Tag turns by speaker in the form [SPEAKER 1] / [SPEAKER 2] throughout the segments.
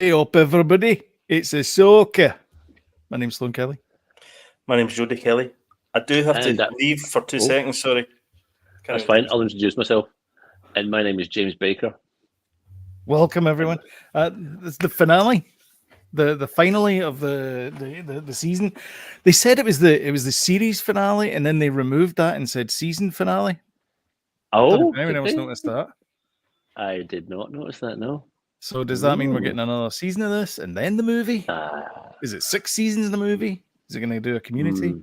[SPEAKER 1] Hey up, everybody. It's Ahsoka. My name's Sloan Kelly.
[SPEAKER 2] My name's Jody Kelly. I do have
[SPEAKER 3] And,
[SPEAKER 2] to leave for 2 seconds, sorry.
[SPEAKER 3] That's fine. I'll introduce myself. And my name is James Baker.
[SPEAKER 1] Welcome, everyone. It's the finale, the finale of the season. They said it was the series finale, and then they removed that and said season finale.
[SPEAKER 3] Oh,
[SPEAKER 1] anyone else noticed that?
[SPEAKER 3] I did not notice that. No.
[SPEAKER 1] So does that mean we're getting another season of this and then the movie? Is it 6 seasons in the movie? Is it going to do a community?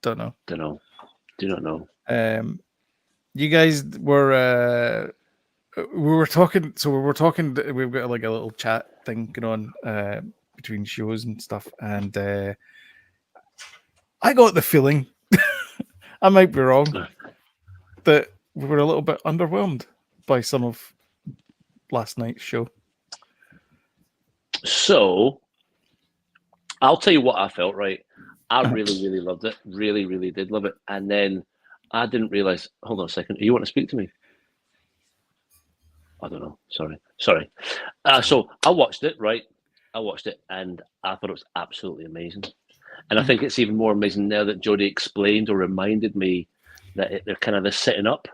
[SPEAKER 1] Don't know.
[SPEAKER 3] Do not know.
[SPEAKER 1] You guys were we were talking. So we were talking. We've got like a little chat thing going on between shows and stuff, and I got the feeling, I might be wrong, that we were a little bit underwhelmed by some of last night's show.
[SPEAKER 3] So, I'll tell you what I felt, right? I really, really loved it. Really, really did love it. And then I didn't realize, hold on a second. You want to speak to me? I don't know. Sorry. So I watched it, right? I watched it and I thought it was absolutely amazing. And I think it's even more amazing now that Jodie explained or reminded me that they're kind of setting up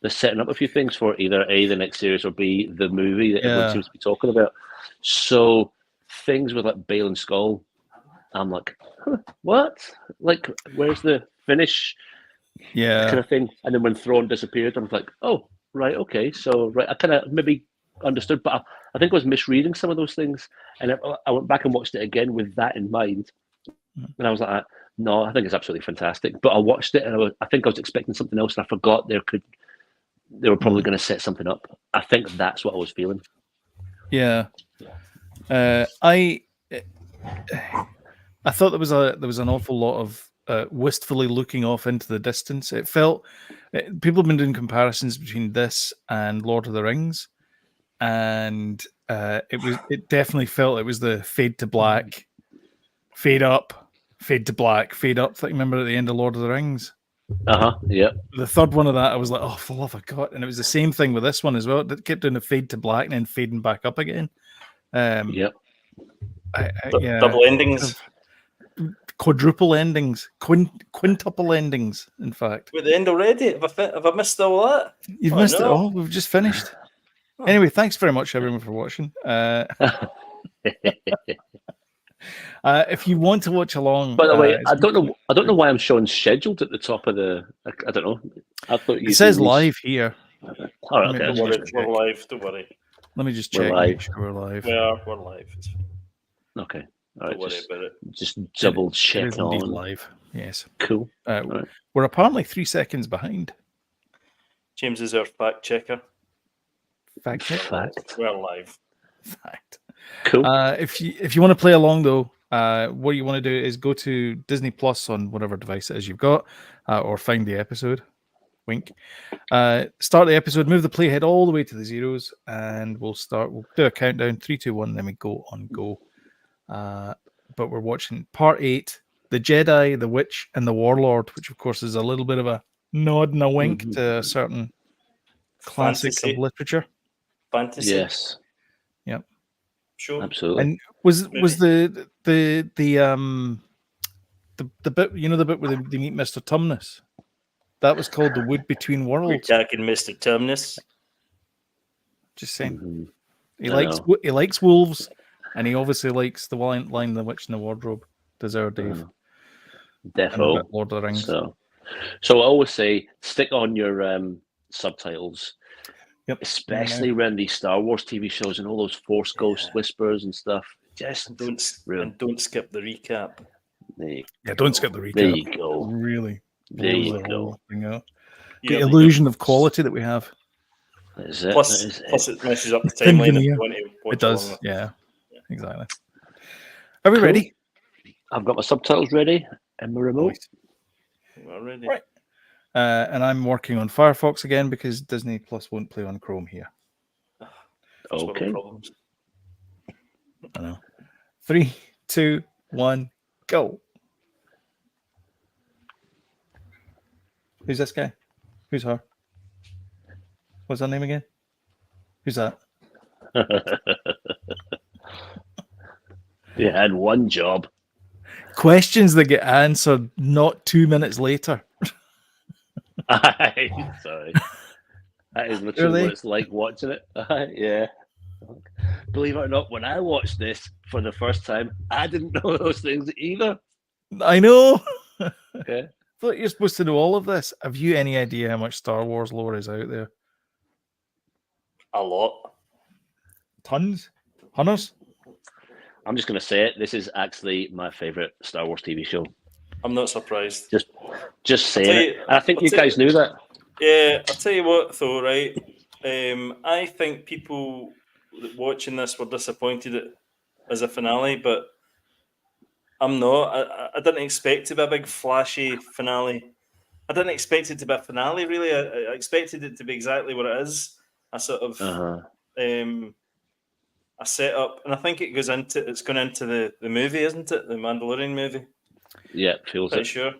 [SPEAKER 3] a few things for either A, the next series, or B, the movie that everyone seems to be talking about. So things with like Bale and Skull, I'm like, what? Like, where's the finish? Kind of thing. And then when Thrawn disappeared, I was like, oh, right, okay. So, right, I kind of maybe understood, but I think I was misreading some of those things. And I went back and watched it again with that in mind. And I was like, no, I think it's absolutely fantastic. But I watched it and I think I was expecting something else, and I forgot they were probably going to set something up. I think that's what I was feeling.
[SPEAKER 1] Yeah. I thought there was an awful lot of wistfully looking off into the distance. It felt people have been doing comparisons between this and Lord of the Rings, and it definitely felt it was the fade to black, fade up, fade to black, fade up. Like, remember at the end of Lord of the Rings?
[SPEAKER 3] Yeah.
[SPEAKER 1] The third one of that, I was like, oh, for love of God. And it was the same thing with this one as well. It kept doing a fade to black and then fading back up again.
[SPEAKER 3] Yep.
[SPEAKER 2] Double endings.
[SPEAKER 1] Quadruple endings. Quintuple endings, in fact.
[SPEAKER 2] We're at the end already? Have I missed all that?
[SPEAKER 1] You've missed it all. We've just finished. Anyway, thanks very much, everyone, for watching. If you want to watch along,
[SPEAKER 3] by the way, I don't know why I'm showing scheduled at the top of the. I don't know. I thought
[SPEAKER 1] it says live here.
[SPEAKER 3] All right, okay.
[SPEAKER 2] We're live. Don't worry.
[SPEAKER 1] Let me just check. Make sure we're live.
[SPEAKER 2] We're live.
[SPEAKER 3] Okay. All right.
[SPEAKER 2] Don't worry about it.
[SPEAKER 3] Just double check on
[SPEAKER 1] live. Yes.
[SPEAKER 3] Cool.
[SPEAKER 1] Right. We're apparently 3 seconds behind.
[SPEAKER 2] James is our fact checker.
[SPEAKER 1] Fact.
[SPEAKER 2] We're live.
[SPEAKER 1] Fact.
[SPEAKER 3] Cool.
[SPEAKER 1] If you want to play along though, what you want to do is go to Disney Plus on whatever device it is you've got, or find the episode. Wink. Start the episode, move the playhead all the way to the zeros, and we'll do a countdown. 3, 2, 1, then we go on go. But we're watching part 8, The Jedi, the Witch, and the Warlord, which of course is a little bit of a nod and a wink to a certain classic of literature.
[SPEAKER 2] Fantasy.
[SPEAKER 3] Yes.
[SPEAKER 1] Yep.
[SPEAKER 2] Sure.
[SPEAKER 3] Absolutely.
[SPEAKER 1] And was the bit, the bit where they meet Mr. Tumnus? That was called The Wood Between Worlds.
[SPEAKER 2] Attacking Mr. Tumnus.
[SPEAKER 1] Just saying. He likes wolves, and he obviously likes the Lion, the Witch, and the Wardrobe. Does our Dave?
[SPEAKER 3] Defo.
[SPEAKER 1] Lord of the Rings.
[SPEAKER 3] So I always say, stick on your subtitles.
[SPEAKER 1] Yep.
[SPEAKER 3] Especially around these Star Wars TV shows and all those Force Ghost whispers and stuff. Just
[SPEAKER 2] don't skip the recap.
[SPEAKER 1] Don't skip the recap.
[SPEAKER 3] There you go.
[SPEAKER 1] Really.
[SPEAKER 3] There you go.
[SPEAKER 1] The illusion of quality that we have.
[SPEAKER 3] Is it?
[SPEAKER 2] Plus it meshes up the timeline if you want to watch.
[SPEAKER 1] It does. Yeah. Exactly. Are we ready?
[SPEAKER 3] I've got my subtitles ready and my remote.
[SPEAKER 2] We're ready.
[SPEAKER 1] Right. And I'm working on Firefox again because Disney Plus won't play on Chrome here.
[SPEAKER 3] Okay.
[SPEAKER 1] I know. 3, 2, 1, go. Who's this guy? Who's her? What's her name again? Who's that?
[SPEAKER 3] You had one job.
[SPEAKER 1] Questions that get answered not 2 minutes later.
[SPEAKER 3] Sorry. That is literally
[SPEAKER 1] Really?
[SPEAKER 3] what it's like watching it. Yeah. Believe it or not, when I watched this for the first time, I didn't know those things either.
[SPEAKER 1] I know.
[SPEAKER 3] Yeah.
[SPEAKER 1] But you're supposed to know all of this. Have you any idea how much Star Wars lore is out there?
[SPEAKER 2] A lot.
[SPEAKER 1] Tons? Hunters?
[SPEAKER 3] I'm just going to say it. This is actually my favorite Star Wars TV show.
[SPEAKER 2] I'm not surprised.
[SPEAKER 3] Just saying it. And I think you guys knew that.
[SPEAKER 2] Yeah, I'll tell you what, though, right? I think people watching this were disappointed as a finale, but I'm not. I didn't expect to be a big flashy finale. I didn't expect it to be a finale, really. I expected it to be exactly what it is. A sort of a setup, and I think it's going into the movie, isn't it? The Mandalorian movie.
[SPEAKER 3] Yeah, feels
[SPEAKER 2] Pretty
[SPEAKER 3] it.
[SPEAKER 2] sure.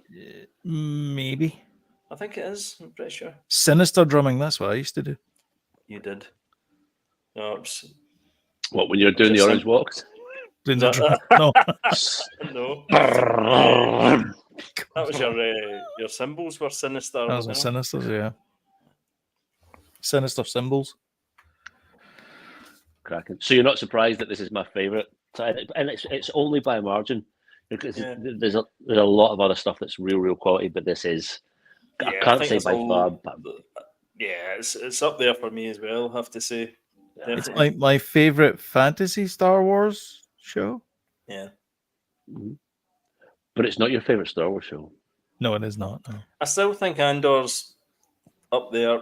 [SPEAKER 1] Maybe.
[SPEAKER 2] I think it is. I'm pretty sure.
[SPEAKER 1] Sinister drumming, that's what I used to do.
[SPEAKER 2] You did. No,
[SPEAKER 3] What, when you're doing the orange walks?
[SPEAKER 1] Doing
[SPEAKER 2] Is
[SPEAKER 1] the
[SPEAKER 2] that-
[SPEAKER 1] no.
[SPEAKER 2] no. That was your symbols were sinister.
[SPEAKER 1] That was my Sinisters, yeah. Sinister symbols.
[SPEAKER 3] Cracking. So you're not surprised that this is my favourite, and it's only by a margin. Because there's a lot of other stuff that's real quality, but this is I can't say by far. But
[SPEAKER 2] yeah, it's up there for me as well. I have to say,
[SPEAKER 1] it's my favorite fantasy Star Wars show.
[SPEAKER 2] Yeah,
[SPEAKER 3] but it's not your favorite Star Wars show.
[SPEAKER 1] No, it is not. No.
[SPEAKER 2] I still think Andor's up there.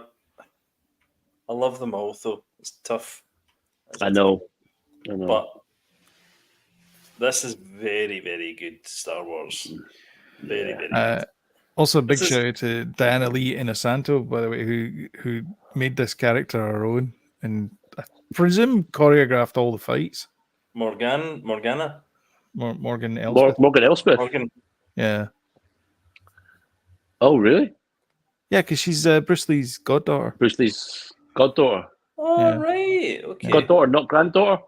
[SPEAKER 2] I love them all, though. It's tough.
[SPEAKER 3] I know.
[SPEAKER 2] But this is very, very good Star Wars. Very, very good.
[SPEAKER 1] Also, a big shout out to Diana Lee Inosanto, by the way, who made this character her own and I presume choreographed all the fights.
[SPEAKER 2] Morgan
[SPEAKER 1] Elspeth.
[SPEAKER 3] Morgan Elspeth.
[SPEAKER 1] Yeah.
[SPEAKER 3] Oh, really?
[SPEAKER 1] Yeah, because she's Bruce Lee's goddaughter.
[SPEAKER 3] Bruce Lee's goddaughter.
[SPEAKER 2] Oh, right. Okay.
[SPEAKER 3] Goddaughter, not granddaughter.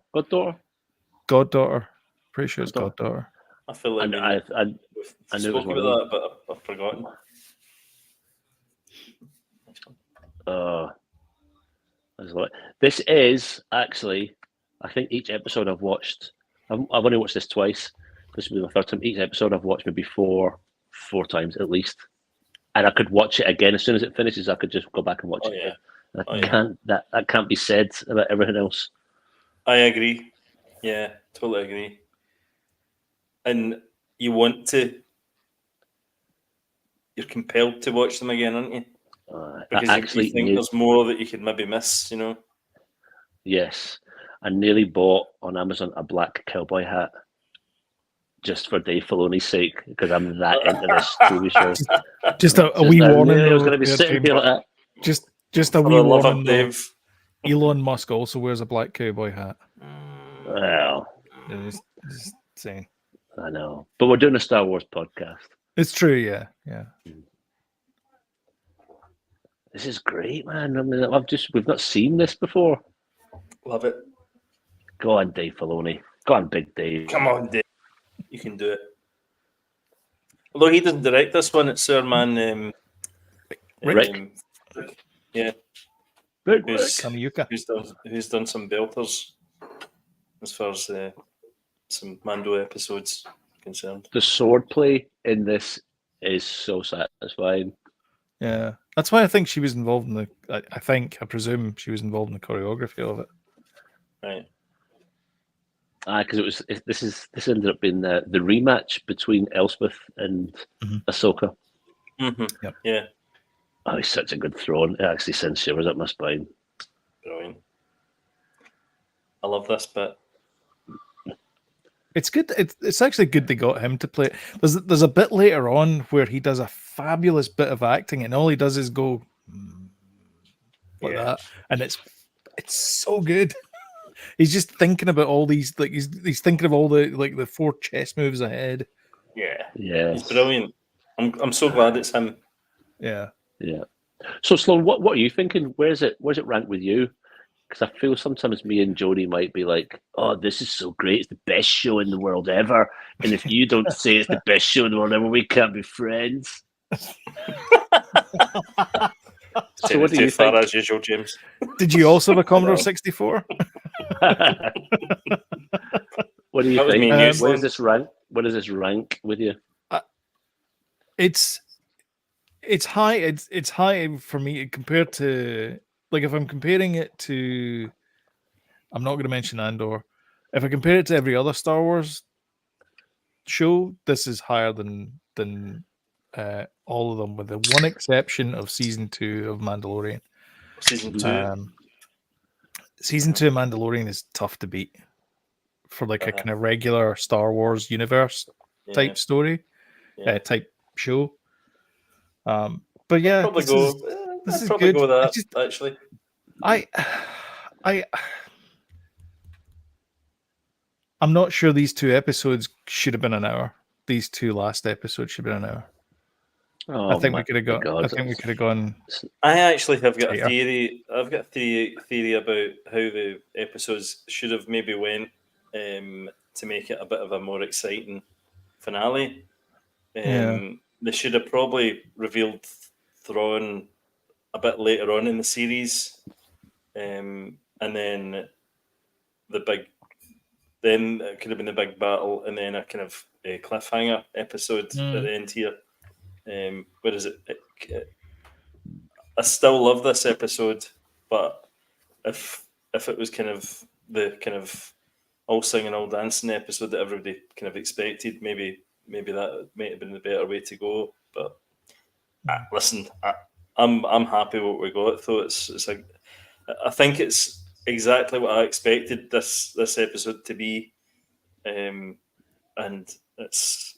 [SPEAKER 1] Goddaughter. Pretty sure it's goddaughter.
[SPEAKER 2] I feel like
[SPEAKER 3] I knew
[SPEAKER 2] spoke about that, but I've forgotten.
[SPEAKER 3] This is actually, I think each episode I've watched, I've only watched this twice. This will be my third time. Each episode I've watched maybe four times at least, and I could watch it again as soon as it finishes. I could just go back and watch it. Again. That can't be said about everything else.
[SPEAKER 2] I agree. Yeah, totally agree. And you're compelled to watch them again, aren't you? Because you think there's more that you could maybe miss, you know?
[SPEAKER 3] Yes. I nearly bought on Amazon a black cowboy hat just for Dave Filoni's sake, because I'm that into this TV show.
[SPEAKER 1] Just a wee warning.
[SPEAKER 3] I was going to be sitting here like that.
[SPEAKER 1] Just a wee warning.
[SPEAKER 2] Dave.
[SPEAKER 1] Elon Musk also wears a black cowboy hat.
[SPEAKER 3] Well,
[SPEAKER 1] just saying.
[SPEAKER 3] I know, but we're doing a Star Wars podcast.
[SPEAKER 1] It's true, yeah.
[SPEAKER 3] This is great, man. I mean, we've not seen this before.
[SPEAKER 2] Love it.
[SPEAKER 3] Go on, Dave Filoni. Go on, Big Dave.
[SPEAKER 2] Come on, Dave. You can do it. Although he doesn't direct this one, it's our man
[SPEAKER 3] Rick.
[SPEAKER 2] Yeah. Who's done some belters as far as some Mando episodes concerned.
[SPEAKER 3] The swordplay in this is so satisfying.
[SPEAKER 1] Yeah, that's why I think she was involved in I presume she was involved in the choreography of it.
[SPEAKER 2] Right.
[SPEAKER 3] Because this ended up being the rematch between Elspeth and Ahsoka.
[SPEAKER 2] Mm-hmm. Yep. Yeah.
[SPEAKER 3] Oh, he's such a good throw-in. It actually sends shivers up my spine.
[SPEAKER 2] Brilliant. I love this bit.
[SPEAKER 1] It's good. It's actually good they got him to play it. There's a bit later on where he does a fabulous bit of acting, and all he does is go like that, and it's so good. He's just thinking about all these, like he's thinking of all the 4 chess moves ahead.
[SPEAKER 2] Yeah,
[SPEAKER 3] he's
[SPEAKER 2] brilliant. I'm so glad it's him.
[SPEAKER 1] Yeah.
[SPEAKER 3] So Sloan, what are you thinking? Where's it ranked with you? because I feel sometimes me and Jodie might be like, "Oh, this is so great! It's the best show in the world ever." And if you don't say it's the best show in the world ever, we can't be friends. So what do you
[SPEAKER 2] far
[SPEAKER 3] think?
[SPEAKER 2] as usual, James?
[SPEAKER 1] Did you also have a Commodore
[SPEAKER 2] know.
[SPEAKER 1] 64?
[SPEAKER 3] What do you
[SPEAKER 2] That was
[SPEAKER 3] think?
[SPEAKER 2] me and you,
[SPEAKER 3] Where does
[SPEAKER 2] Slim.
[SPEAKER 3] this rank? Where does this rank with you?
[SPEAKER 1] It's high. It's high for me compared to, like, if I'm comparing it to, I'm not going to mention Andor. If I compare it to every other Star Wars show, this is higher than all of them, with the one exception of season 2 of Mandalorian.
[SPEAKER 2] Season 2.
[SPEAKER 1] Season 2 of Mandalorian is tough to beat for like a kind of regular Star Wars universe type story, type show. But yeah,
[SPEAKER 2] probably
[SPEAKER 1] this
[SPEAKER 2] go.
[SPEAKER 1] is
[SPEAKER 2] I'd probably
[SPEAKER 1] good.
[SPEAKER 2] go with
[SPEAKER 1] It's
[SPEAKER 2] that.
[SPEAKER 1] just,
[SPEAKER 2] Actually,
[SPEAKER 1] I'm not sure these 2 episodes should have been an hour. These 2 last episodes should have been an hour.
[SPEAKER 3] Oh,
[SPEAKER 1] I think we could have
[SPEAKER 3] God.
[SPEAKER 1] I think we could have gone.
[SPEAKER 2] I actually have got
[SPEAKER 1] tighter.
[SPEAKER 2] a theory. I've got a theory about how the episodes should have maybe went to make it a bit of a more exciting finale. They should have probably revealed Thrawn a bit later on in the series, and then then it could have been the big battle, and then a kind of a cliffhanger episode at the end here. Where is it? I still love this episode, but if it was kind of the kind of all singing, all dancing episode that everybody kind of expected, maybe that might have been the better way to go. But listen, I'm happy with what we got. Though it's like, I think it's exactly what I expected this episode to be, and it's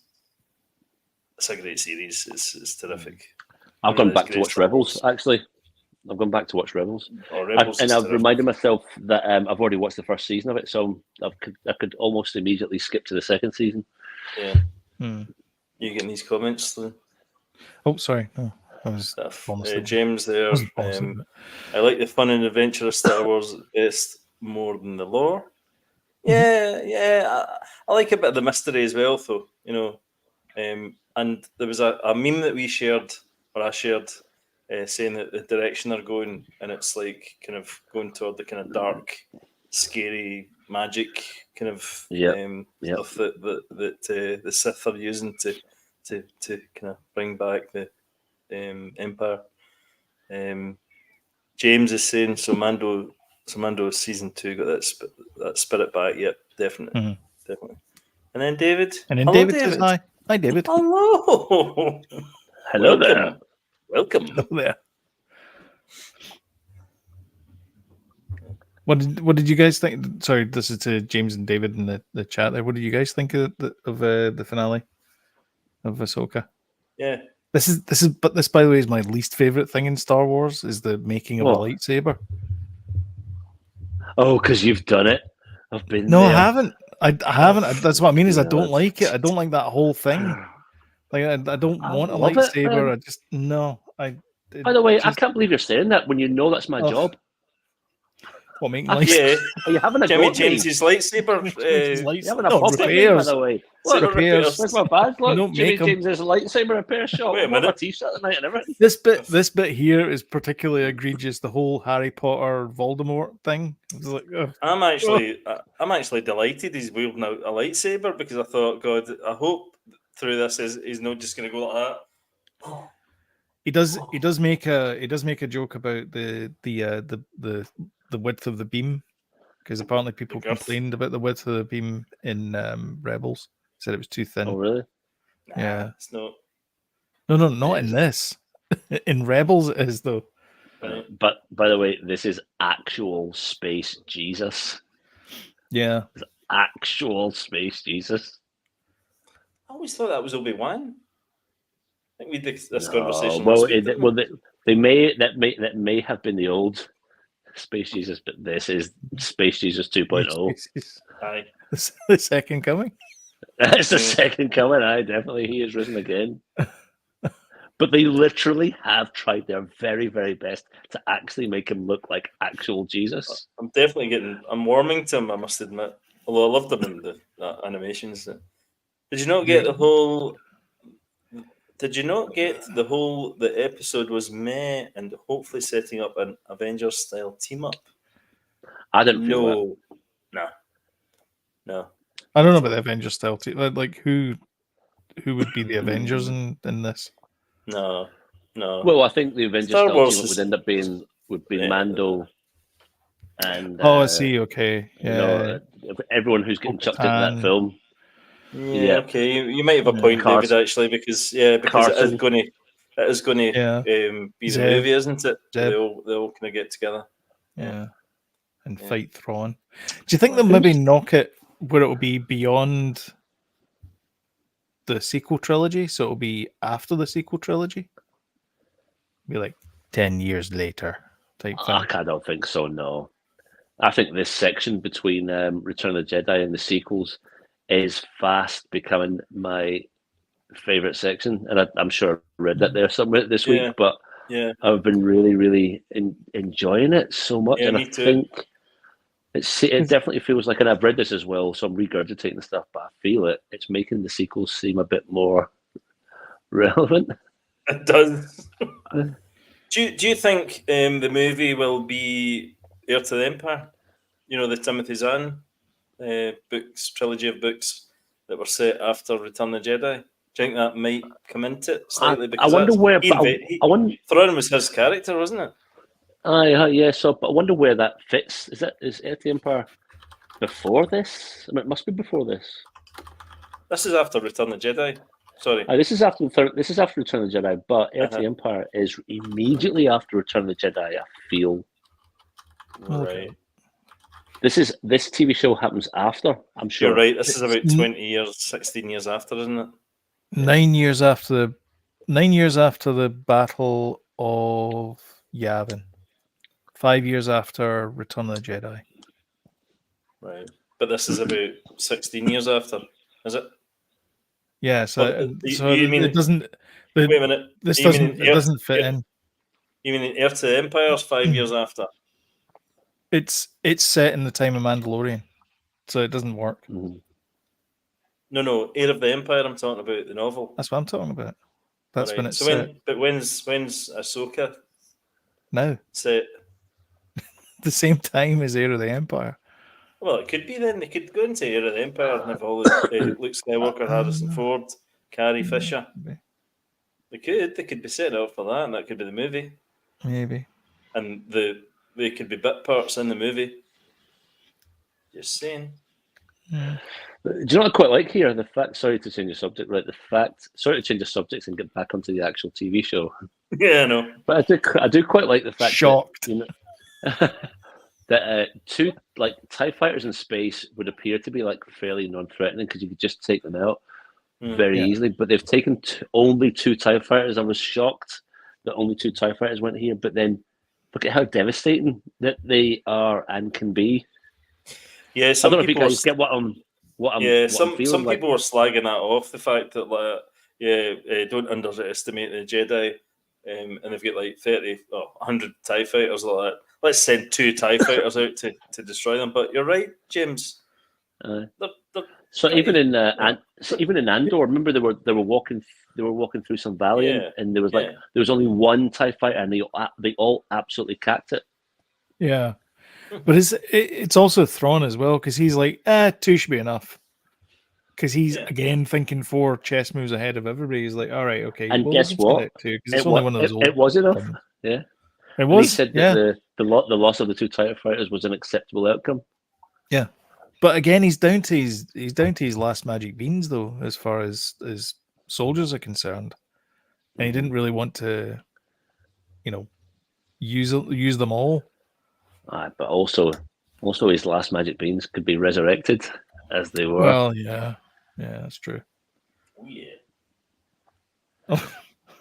[SPEAKER 2] a great series. It's terrific.
[SPEAKER 3] I've gone back to watch Rebels. Actually, I've gone back to watch Rebels, and I've reminded myself that I've already watched the first season of it, so I could almost immediately skip to the second season.
[SPEAKER 2] Yeah. You getting these comments, Lou?
[SPEAKER 1] Oh, sorry. No, I was
[SPEAKER 2] James there. I like the fun and adventure of Star Wars best more than the lore. Yeah. I like a bit of the mystery as well, though. And there was a meme that we shared, or I shared, saying that the direction they're going, and it's like kind of going toward the kind of dark, scary magic kind of stuff that the Sith are using to kind of bring back the Empire. James is saying so. Mando season 2 got that spirit back. Yep, definitely. And then David.
[SPEAKER 1] Hello, David says hi. Hi, David.
[SPEAKER 2] Hello.
[SPEAKER 3] Hello there.
[SPEAKER 2] Welcome.
[SPEAKER 1] Hello there. What did you guys think? Sorry, this is to James and David in the chat there. What did you guys think of the finale of Ahsoka?
[SPEAKER 2] Yeah.
[SPEAKER 1] This by the way is my least favorite thing in Star Wars, is the making of a lightsaber.
[SPEAKER 3] Oh, because you've done it. I've been
[SPEAKER 1] No,
[SPEAKER 3] there.
[SPEAKER 1] I haven't. I haven't. That's what I mean. Is I don't like it. I don't like that whole thing. Like I don't want a lightsaber. I just no.
[SPEAKER 3] By the way, I can't believe you're saying that when you know that's my job.
[SPEAKER 1] What, making lightsabers?
[SPEAKER 3] Are you having a
[SPEAKER 2] Jimmy James's lightsaber?
[SPEAKER 3] You having a pop repairs, by the way.
[SPEAKER 1] What repairs?
[SPEAKER 3] Where's my badge? Look,
[SPEAKER 1] don't
[SPEAKER 3] Jimmy
[SPEAKER 1] make 'em.
[SPEAKER 3] James's lightsaber repair shop.
[SPEAKER 2] Wait a minute.
[SPEAKER 3] My t-shirt tonight and everything.
[SPEAKER 1] This bit here is particularly egregious. The whole Harry Potter Voldemort thing. It's like,
[SPEAKER 2] I'm actually delighted he's wielding a lightsaber, because I thought, God, I hope through this he's not just going to go like that.
[SPEAKER 1] He does make a joke about the width of the beam, because apparently people complained about the width of the beam in Rebels. Said it was too thin.
[SPEAKER 3] Oh, really?
[SPEAKER 1] Yeah.
[SPEAKER 2] It's not.
[SPEAKER 1] No, not in this. In Rebels it is, though.
[SPEAKER 3] But by the way, this is actual space Jesus.
[SPEAKER 1] Yeah.
[SPEAKER 3] It's actual space Jesus.
[SPEAKER 2] I always thought that was Obi-Wan. I think we did this conversation.
[SPEAKER 3] Well,
[SPEAKER 2] last week,
[SPEAKER 3] they may have been the old Space Jesus, but this is Space Jesus 2.0.
[SPEAKER 2] Aye.
[SPEAKER 1] The second coming.
[SPEAKER 3] It's the second coming. Aye, definitely, he is risen again. But they literally have tried their very, very best to actually make him look like actual Jesus.
[SPEAKER 2] I'm warming to him, I must admit. Although I loved him in the animations. Did you not get the whole? Did you not get the episode was meh and hopefully setting up an Avengers style team up?
[SPEAKER 3] I didn't feel that.
[SPEAKER 2] No.
[SPEAKER 1] I don't know about the Avengers style team. Like who would be the Avengers in this?
[SPEAKER 2] No.
[SPEAKER 3] Well, I think the Avengers
[SPEAKER 2] Star
[SPEAKER 3] style
[SPEAKER 2] Wars
[SPEAKER 3] team
[SPEAKER 2] is-
[SPEAKER 3] would end up being Mando and
[SPEAKER 1] Oh, I see. Okay,
[SPEAKER 3] you
[SPEAKER 1] yeah.
[SPEAKER 3] know, everyone who's getting chucked into that
[SPEAKER 1] Bo-Katan.
[SPEAKER 3] film.
[SPEAKER 2] Yeah, okay. You might have a
[SPEAKER 1] Yeah.
[SPEAKER 2] point, David,
[SPEAKER 3] Carson.
[SPEAKER 2] actually, because
[SPEAKER 3] Carson.
[SPEAKER 2] it is going to
[SPEAKER 1] Yeah.
[SPEAKER 2] be the
[SPEAKER 1] Zeb.
[SPEAKER 2] movie, isn't it?
[SPEAKER 1] Zeb.
[SPEAKER 2] They all kind of get together.
[SPEAKER 1] Yeah. And
[SPEAKER 2] Yeah.
[SPEAKER 1] fight Thrawn. Do you think they'll maybe knock it where it will be beyond the sequel trilogy? So it'll be after the sequel trilogy? Be like 10 years later type thing.
[SPEAKER 3] I don't think so, no. I think this section between Return of the Jedi and the sequels is fast becoming my favourite section. And I'm sure I read that there somewhere this week, but
[SPEAKER 2] Yeah.
[SPEAKER 3] I've been really, really enjoying it so much.
[SPEAKER 2] Yeah,
[SPEAKER 3] and
[SPEAKER 2] me
[SPEAKER 3] I
[SPEAKER 2] too.
[SPEAKER 3] think it definitely feels like, and I've read this as well, so I'm regurgitating the stuff, but I feel it's making the sequels seem a bit more relevant.
[SPEAKER 2] It does. Do you think the movie will be Heir to the Empire? You know, the Timothy Zahn trilogy of books that were set after Return of the Jedi. Do you think that might come into it slightly?
[SPEAKER 3] I wonder where. I wonder.
[SPEAKER 2] Thrawn was his character, wasn't it?
[SPEAKER 3] Yeah. So, but I wonder where that fits. Is Heir to the Empire before this? I mean, it must be before this.
[SPEAKER 2] This is after Return of the Jedi. Sorry.
[SPEAKER 3] This is after Return of the Jedi, but Heir to the Empire is immediately after Return of the Jedi. I feel.
[SPEAKER 2] Right.
[SPEAKER 3] This TV show happens after. I'm sure.
[SPEAKER 2] You're right. This is about 20 years, 16 years after, isn't it?
[SPEAKER 1] 9 years after the Battle of Yavin. 5 years after Return of the Jedi.
[SPEAKER 2] Right. But this is about 16 years after, is it?
[SPEAKER 1] Yeah, so
[SPEAKER 2] you mean
[SPEAKER 1] it doesn't.
[SPEAKER 2] Wait a minute.
[SPEAKER 1] This
[SPEAKER 2] You mean
[SPEAKER 1] doesn't. It doesn't fit in.
[SPEAKER 2] You mean Heir to the Empire is 5 years after?
[SPEAKER 1] It's set in the time of Mandalorian, so it doesn't work.
[SPEAKER 3] Mhm.
[SPEAKER 2] No, Heir of the Empire. I'm talking about the novel.
[SPEAKER 1] That's what I'm talking about. That's
[SPEAKER 2] Right.
[SPEAKER 1] when it's
[SPEAKER 2] so
[SPEAKER 1] set.
[SPEAKER 2] But when's Ahsoka
[SPEAKER 1] Now,
[SPEAKER 2] set?
[SPEAKER 1] the same time as Heir of the Empire.
[SPEAKER 2] Well, it could be then. They could go into Heir of the Empire and have all the Luke Skywalker, Harrison Ford, Carrie Fisher. They could be setting up for that, and that could be the movie.
[SPEAKER 1] Maybe.
[SPEAKER 2] And they could be bit parts in the movie. Just saying.
[SPEAKER 3] Do you know what I quite like here? The fact. Sorry to change the subject. Right. Sorry to change the subject and get back onto the actual TV show.
[SPEAKER 2] Yeah, I know.
[SPEAKER 3] But I do quite like the fact.
[SPEAKER 1] Shocked.
[SPEAKER 3] That, you know, that two TIE fighters in space would appear to be like fairly non-threatening because you could just take them out very easily. But they've taken only 2 TIE fighters. I was shocked that only 2 TIE fighters went here. But then look at how devastating that they are and can be.
[SPEAKER 2] Yeah,
[SPEAKER 3] I don't know if you guys get what I'm
[SPEAKER 2] some
[SPEAKER 3] feeling like.
[SPEAKER 2] people were slagging that off, the fact that don't underestimate the Jedi, and they've got like 30 or 100 TIE fighters like that. Let's send 2 TIE fighters out to destroy them. But you're right, James.
[SPEAKER 3] So even in Andor, remember they were walking through some valley, and there was only 1 TIE fighter, and they all absolutely cacked it.
[SPEAKER 1] Yeah. But it's also Thrawn as well, because he's like, 2 should be enough. Because he's, again, thinking 4 chess moves ahead of everybody. He's like, all right, okay.
[SPEAKER 3] And guess what?
[SPEAKER 1] It's only one of those
[SPEAKER 3] it was enough. Yeah.
[SPEAKER 1] It was.
[SPEAKER 3] And he said that the loss of the 2 TIE fighters was an acceptable outcome.
[SPEAKER 1] Yeah. But again, he's down to his last magic beans, though, as far as soldiers are concerned. And he didn't really want to, use them all.
[SPEAKER 3] But also his last magic beans could be resurrected as they were.
[SPEAKER 1] Well, yeah, that's true.
[SPEAKER 2] Oh yeah.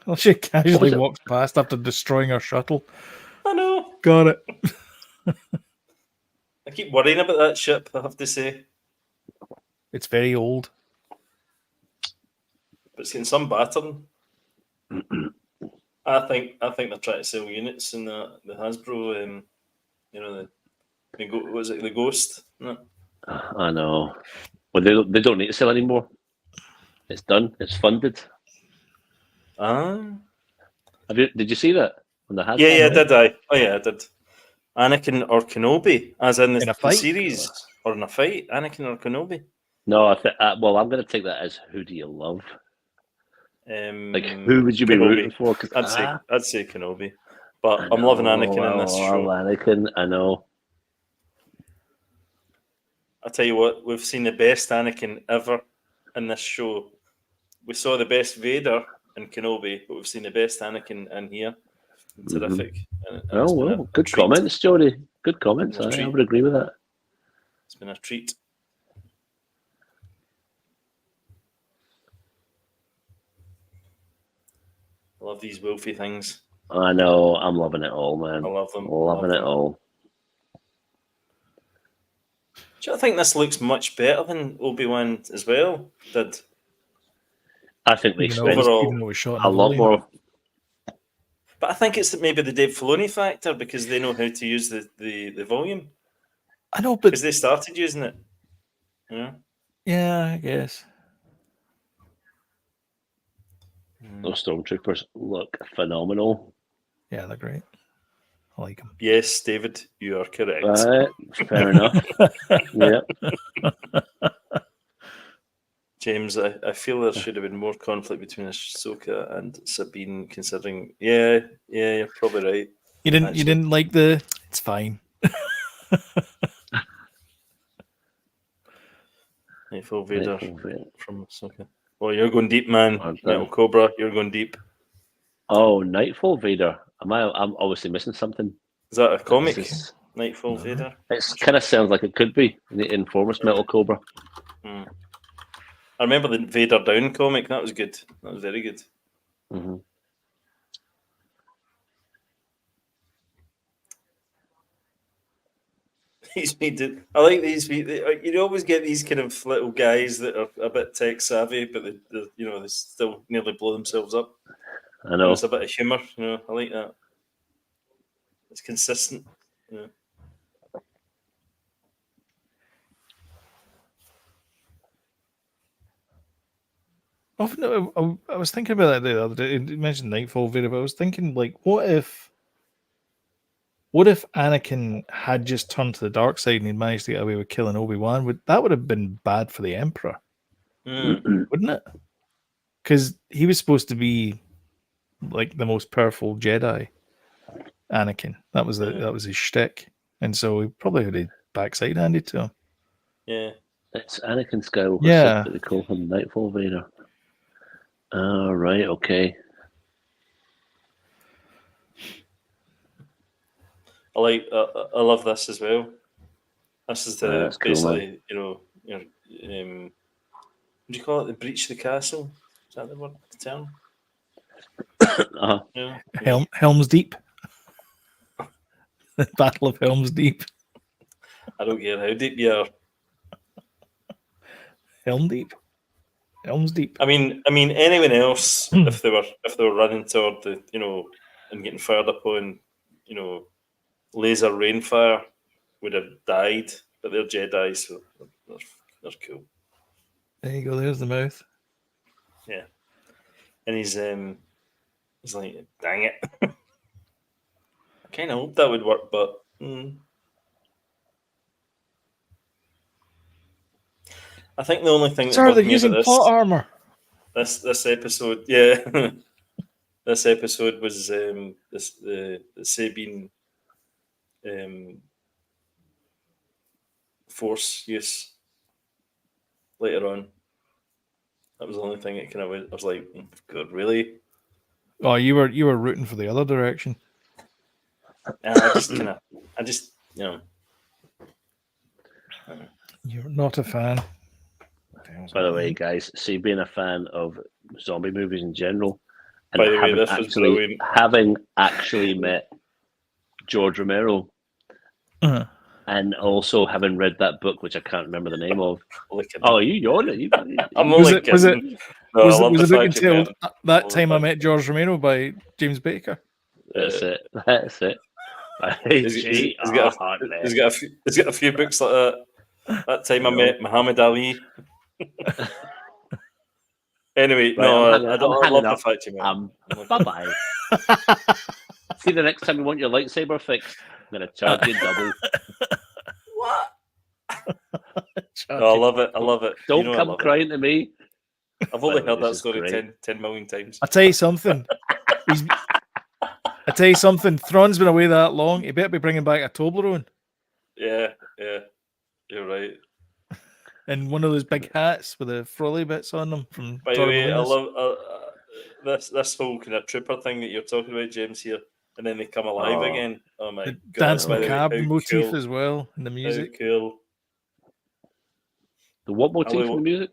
[SPEAKER 1] Well, she casually walks past after destroying her shuttle.
[SPEAKER 2] I know.
[SPEAKER 1] Got it.
[SPEAKER 2] I keep worrying about that ship, I have to say.
[SPEAKER 1] It's very old.
[SPEAKER 2] But it's getting some battering. I think they're trying to sell units in the Hasbro. Was it the Ghost? No.
[SPEAKER 3] I know. Well, they don't need to sell anymore. It's done. It's funded.
[SPEAKER 2] Ah.
[SPEAKER 3] Did you see that on the Hasbro?
[SPEAKER 2] Yeah, did I? Oh yeah, I did. Anakin or Kenobi, as in
[SPEAKER 1] In a
[SPEAKER 2] the
[SPEAKER 1] fight?
[SPEAKER 2] series, or in a fight, Anakin or Kenobi.
[SPEAKER 3] No, well, I'm going to take that as who do you love? Like, who would you be
[SPEAKER 2] Kenobi.
[SPEAKER 3] rooting for? 'Cause,
[SPEAKER 2] I'd say Kenobi, but
[SPEAKER 3] I
[SPEAKER 2] I'm loving
[SPEAKER 3] know,
[SPEAKER 2] Anakin in this
[SPEAKER 3] I
[SPEAKER 2] show.
[SPEAKER 3] love Anakin. I know.
[SPEAKER 2] I tell you what, we've seen the best Anakin ever in this show. We saw the best Vader in Kenobi, but we've seen the best Anakin in here. Terrific. And
[SPEAKER 3] Oh
[SPEAKER 2] it's been
[SPEAKER 3] well,
[SPEAKER 2] a
[SPEAKER 3] good
[SPEAKER 2] treat.
[SPEAKER 3] comments, Jody. Good comments.
[SPEAKER 2] It's a
[SPEAKER 3] I
[SPEAKER 2] treat.
[SPEAKER 3] would agree with that.
[SPEAKER 2] It's been a treat. I love these Wolfie things.
[SPEAKER 3] I know. I'm loving it all, man.
[SPEAKER 2] I love them.
[SPEAKER 3] Loving it all.
[SPEAKER 2] Do you think this looks much better than Obi-Wan as well? Did
[SPEAKER 3] I think they
[SPEAKER 1] Even
[SPEAKER 3] spent
[SPEAKER 1] though it was shot in
[SPEAKER 3] a lot
[SPEAKER 1] volume.
[SPEAKER 3] more.
[SPEAKER 2] But I think it's maybe the Dave Filoni factor because they know how to use the volume.
[SPEAKER 1] I know, but
[SPEAKER 2] Because they started using it.
[SPEAKER 1] yeah, I guess.
[SPEAKER 3] Those stormtroopers look phenomenal.
[SPEAKER 1] Yeah, they're great. I like them.
[SPEAKER 2] Yes, David, you are correct.
[SPEAKER 3] Right, fair enough. Yeah.
[SPEAKER 2] James, I feel there should have been more conflict between Ahsoka and Sabine, considering. Yeah, you're probably right.
[SPEAKER 1] You didn't like the. It's fine.
[SPEAKER 2] Nightfall Vader
[SPEAKER 3] Nightfall Vader.
[SPEAKER 2] from Ahsoka. Well, you're going deep, man. Metal Cobra, you're going deep.
[SPEAKER 3] Oh, Nightfall Vader. I'm obviously missing something.
[SPEAKER 2] Is that a comic? Nightfall Vader?
[SPEAKER 3] It kind of sounds like it could be in the Informers Metal Cobra.
[SPEAKER 2] I remember the Vader Down comic. That was good. That was very good.
[SPEAKER 3] Mm-hmm.
[SPEAKER 2] I like these. You always get these kind of little guys that are a bit tech savvy, but they still nearly blow themselves up.
[SPEAKER 3] I know.
[SPEAKER 2] And it's a bit of humour. I like that. It's consistent.
[SPEAKER 1] Often, I was thinking about that the other day. You mentioned Nightfall Vader, but I was thinking, like, what if Anakin had just turned to the dark side and he'd managed to get away with killing Obi-Wan? That would have been bad for the Emperor, wouldn't it? Because he was supposed to be like the most powerful Jedi. Anakin, that was his shtick, and so he probably had a backside handed to him.
[SPEAKER 2] Yeah,
[SPEAKER 3] it's Anakin Skywalker.
[SPEAKER 1] Yeah,
[SPEAKER 3] But they call him Nightfall Vader. Right, okay.
[SPEAKER 2] I love this as well. This is basically
[SPEAKER 3] cool,
[SPEAKER 2] what do you call it? The breach of the castle. Is that the word? The term?
[SPEAKER 3] Uh-huh.
[SPEAKER 1] Helm's Deep. The Battle of Helm's Deep.
[SPEAKER 2] I don't care how deep you are.
[SPEAKER 1] Helm's Deep.
[SPEAKER 2] I mean, anyone else, if they were running toward the, and getting fired upon, laser rainfire, would have died. But they're Jedi, so they're cool.
[SPEAKER 1] There you go. There's the mouth.
[SPEAKER 2] Yeah, and he's like, dang it. I kind of hoped that would work, but. I think the only thing
[SPEAKER 1] they're using plot armor.
[SPEAKER 2] This episode, yeah, this episode was the Sabine force use later on. That was the only thing I was like, God, really?
[SPEAKER 1] Oh, you were rooting for the other direction.
[SPEAKER 2] I just
[SPEAKER 1] You're not a fan.
[SPEAKER 3] By the way, guys, see, being a fan of zombie movies in general, and
[SPEAKER 2] by the way, this was brilliant.
[SPEAKER 3] Having actually met George Romero, and also having read that book, which I can't remember the name of. Oh, you yawning?
[SPEAKER 2] I'm only kidding. No, I
[SPEAKER 1] was
[SPEAKER 2] love
[SPEAKER 1] was
[SPEAKER 2] the
[SPEAKER 1] a book
[SPEAKER 2] fact you
[SPEAKER 1] entitled
[SPEAKER 2] met him.
[SPEAKER 1] That
[SPEAKER 2] Love the
[SPEAKER 1] Time I
[SPEAKER 2] fact
[SPEAKER 1] Met
[SPEAKER 2] you
[SPEAKER 1] George Romero by James Baker?
[SPEAKER 3] That's it. That's it. Hey, gee,
[SPEAKER 2] He's got a few books like that. That time I met Muhammad Ali. Anyway,
[SPEAKER 3] Right,
[SPEAKER 2] no,
[SPEAKER 3] I'm
[SPEAKER 2] I
[SPEAKER 3] hanging
[SPEAKER 2] love the
[SPEAKER 3] up.
[SPEAKER 2] fact you met him.
[SPEAKER 3] Bye bye. See, the next time you want your lightsaber fixed, I'm gonna charge you double.
[SPEAKER 2] What? No, I love it. I love it.
[SPEAKER 3] Don't
[SPEAKER 2] I
[SPEAKER 3] come
[SPEAKER 2] love
[SPEAKER 3] crying to me.
[SPEAKER 2] it. I've only
[SPEAKER 3] By the way,
[SPEAKER 2] heard that
[SPEAKER 3] this is
[SPEAKER 2] story
[SPEAKER 3] great.
[SPEAKER 2] 10 million times.
[SPEAKER 1] I tell you something. I tell you something. Thrawn's been away that long. He better be bringing back a Toblerone
[SPEAKER 2] Yeah, you're right.
[SPEAKER 1] and one of those big hats with the frolly bits on them from
[SPEAKER 2] By the way, I
[SPEAKER 1] Torremolinos.
[SPEAKER 2] love this whole kind of trooper thing that you're talking about, James. Here, and then they come alive
[SPEAKER 3] Oh.
[SPEAKER 2] again. Oh my
[SPEAKER 1] The
[SPEAKER 2] god!
[SPEAKER 1] Dance
[SPEAKER 2] By the way,
[SPEAKER 1] Macabre
[SPEAKER 2] how
[SPEAKER 1] motif
[SPEAKER 2] cool,
[SPEAKER 1] as well in the
[SPEAKER 2] how
[SPEAKER 1] music.
[SPEAKER 2] cool.
[SPEAKER 3] The what motif
[SPEAKER 2] I'll
[SPEAKER 3] in the music?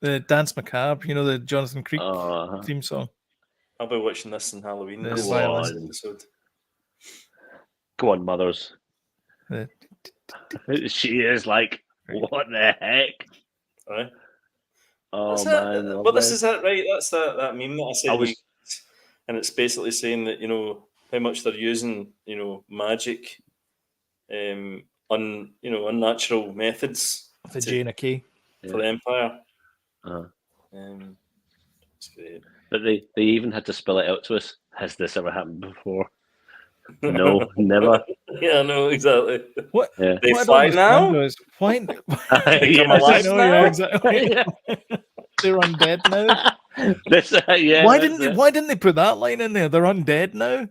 [SPEAKER 1] The Dance Macabre, you know, the Jonathan Creek
[SPEAKER 3] Uh,
[SPEAKER 1] theme song.
[SPEAKER 2] I'll be watching this in Halloween.
[SPEAKER 1] The
[SPEAKER 2] This
[SPEAKER 1] violin.
[SPEAKER 2] episode.
[SPEAKER 3] go on, mothers.
[SPEAKER 1] The-
[SPEAKER 3] She is like, what the heck?
[SPEAKER 2] Right?
[SPEAKER 3] Oh
[SPEAKER 2] That's
[SPEAKER 3] man,
[SPEAKER 2] it.
[SPEAKER 3] love
[SPEAKER 2] But this
[SPEAKER 3] that.
[SPEAKER 2] is it, right? That's that meme that I
[SPEAKER 3] I
[SPEAKER 2] said,
[SPEAKER 3] was
[SPEAKER 2] and it's basically saying that how much they're using magic, unnatural methods
[SPEAKER 1] The J and a K.
[SPEAKER 2] for the Empire.
[SPEAKER 3] uh,
[SPEAKER 2] It's great.
[SPEAKER 3] but they even had to spell it out to us. Has this ever happened before? No, never.
[SPEAKER 2] Yeah, no, exactly.
[SPEAKER 1] What?
[SPEAKER 3] Yeah.
[SPEAKER 2] They
[SPEAKER 1] What I don't
[SPEAKER 2] fly
[SPEAKER 1] understand
[SPEAKER 2] now?
[SPEAKER 1] is why
[SPEAKER 2] They come
[SPEAKER 3] Yes.
[SPEAKER 2] alive
[SPEAKER 1] I know,
[SPEAKER 2] now?
[SPEAKER 1] yeah, exactly.
[SPEAKER 3] Yeah.
[SPEAKER 1] They're undead now.
[SPEAKER 3] This, yeah,
[SPEAKER 1] Why
[SPEAKER 3] that's
[SPEAKER 1] didn't
[SPEAKER 3] it.
[SPEAKER 1] Why didn't they put that line in there? They're undead now.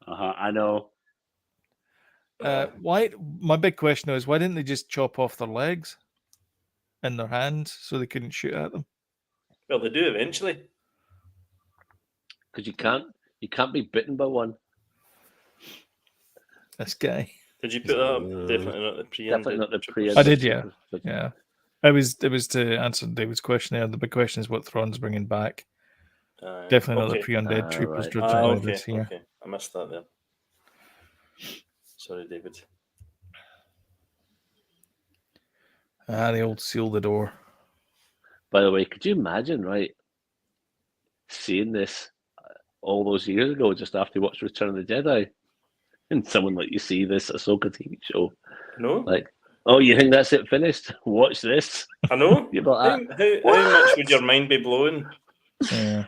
[SPEAKER 3] I know.
[SPEAKER 1] Why? My big question is why didn't they just chop off their legs and their hands so they couldn't shoot at them?
[SPEAKER 2] Well, they do eventually.
[SPEAKER 3] Because you can't be bitten by one.
[SPEAKER 1] This guy.
[SPEAKER 2] Did you put that up? Definitely not the pre.
[SPEAKER 3] Definitely not the pre.
[SPEAKER 1] I did, yeah. Yeah. It was to answer David's question there. The big question is what Thrawn's bringing back. Definitely not the pre-undead troopers
[SPEAKER 3] right.
[SPEAKER 1] judging by this here.
[SPEAKER 2] Okay. I missed that there. Sorry, David.
[SPEAKER 1] They all seal the door.
[SPEAKER 3] By the way, could you imagine, right, seeing this all those years ago, just after you watched Return of the Jedi, and someone like you see this Ahsoka TV show,
[SPEAKER 2] No,
[SPEAKER 3] like, oh, you think that's it finished? Watch this.
[SPEAKER 2] I know.
[SPEAKER 3] You're like,
[SPEAKER 2] How much would your mind be blowing?
[SPEAKER 1] Yeah.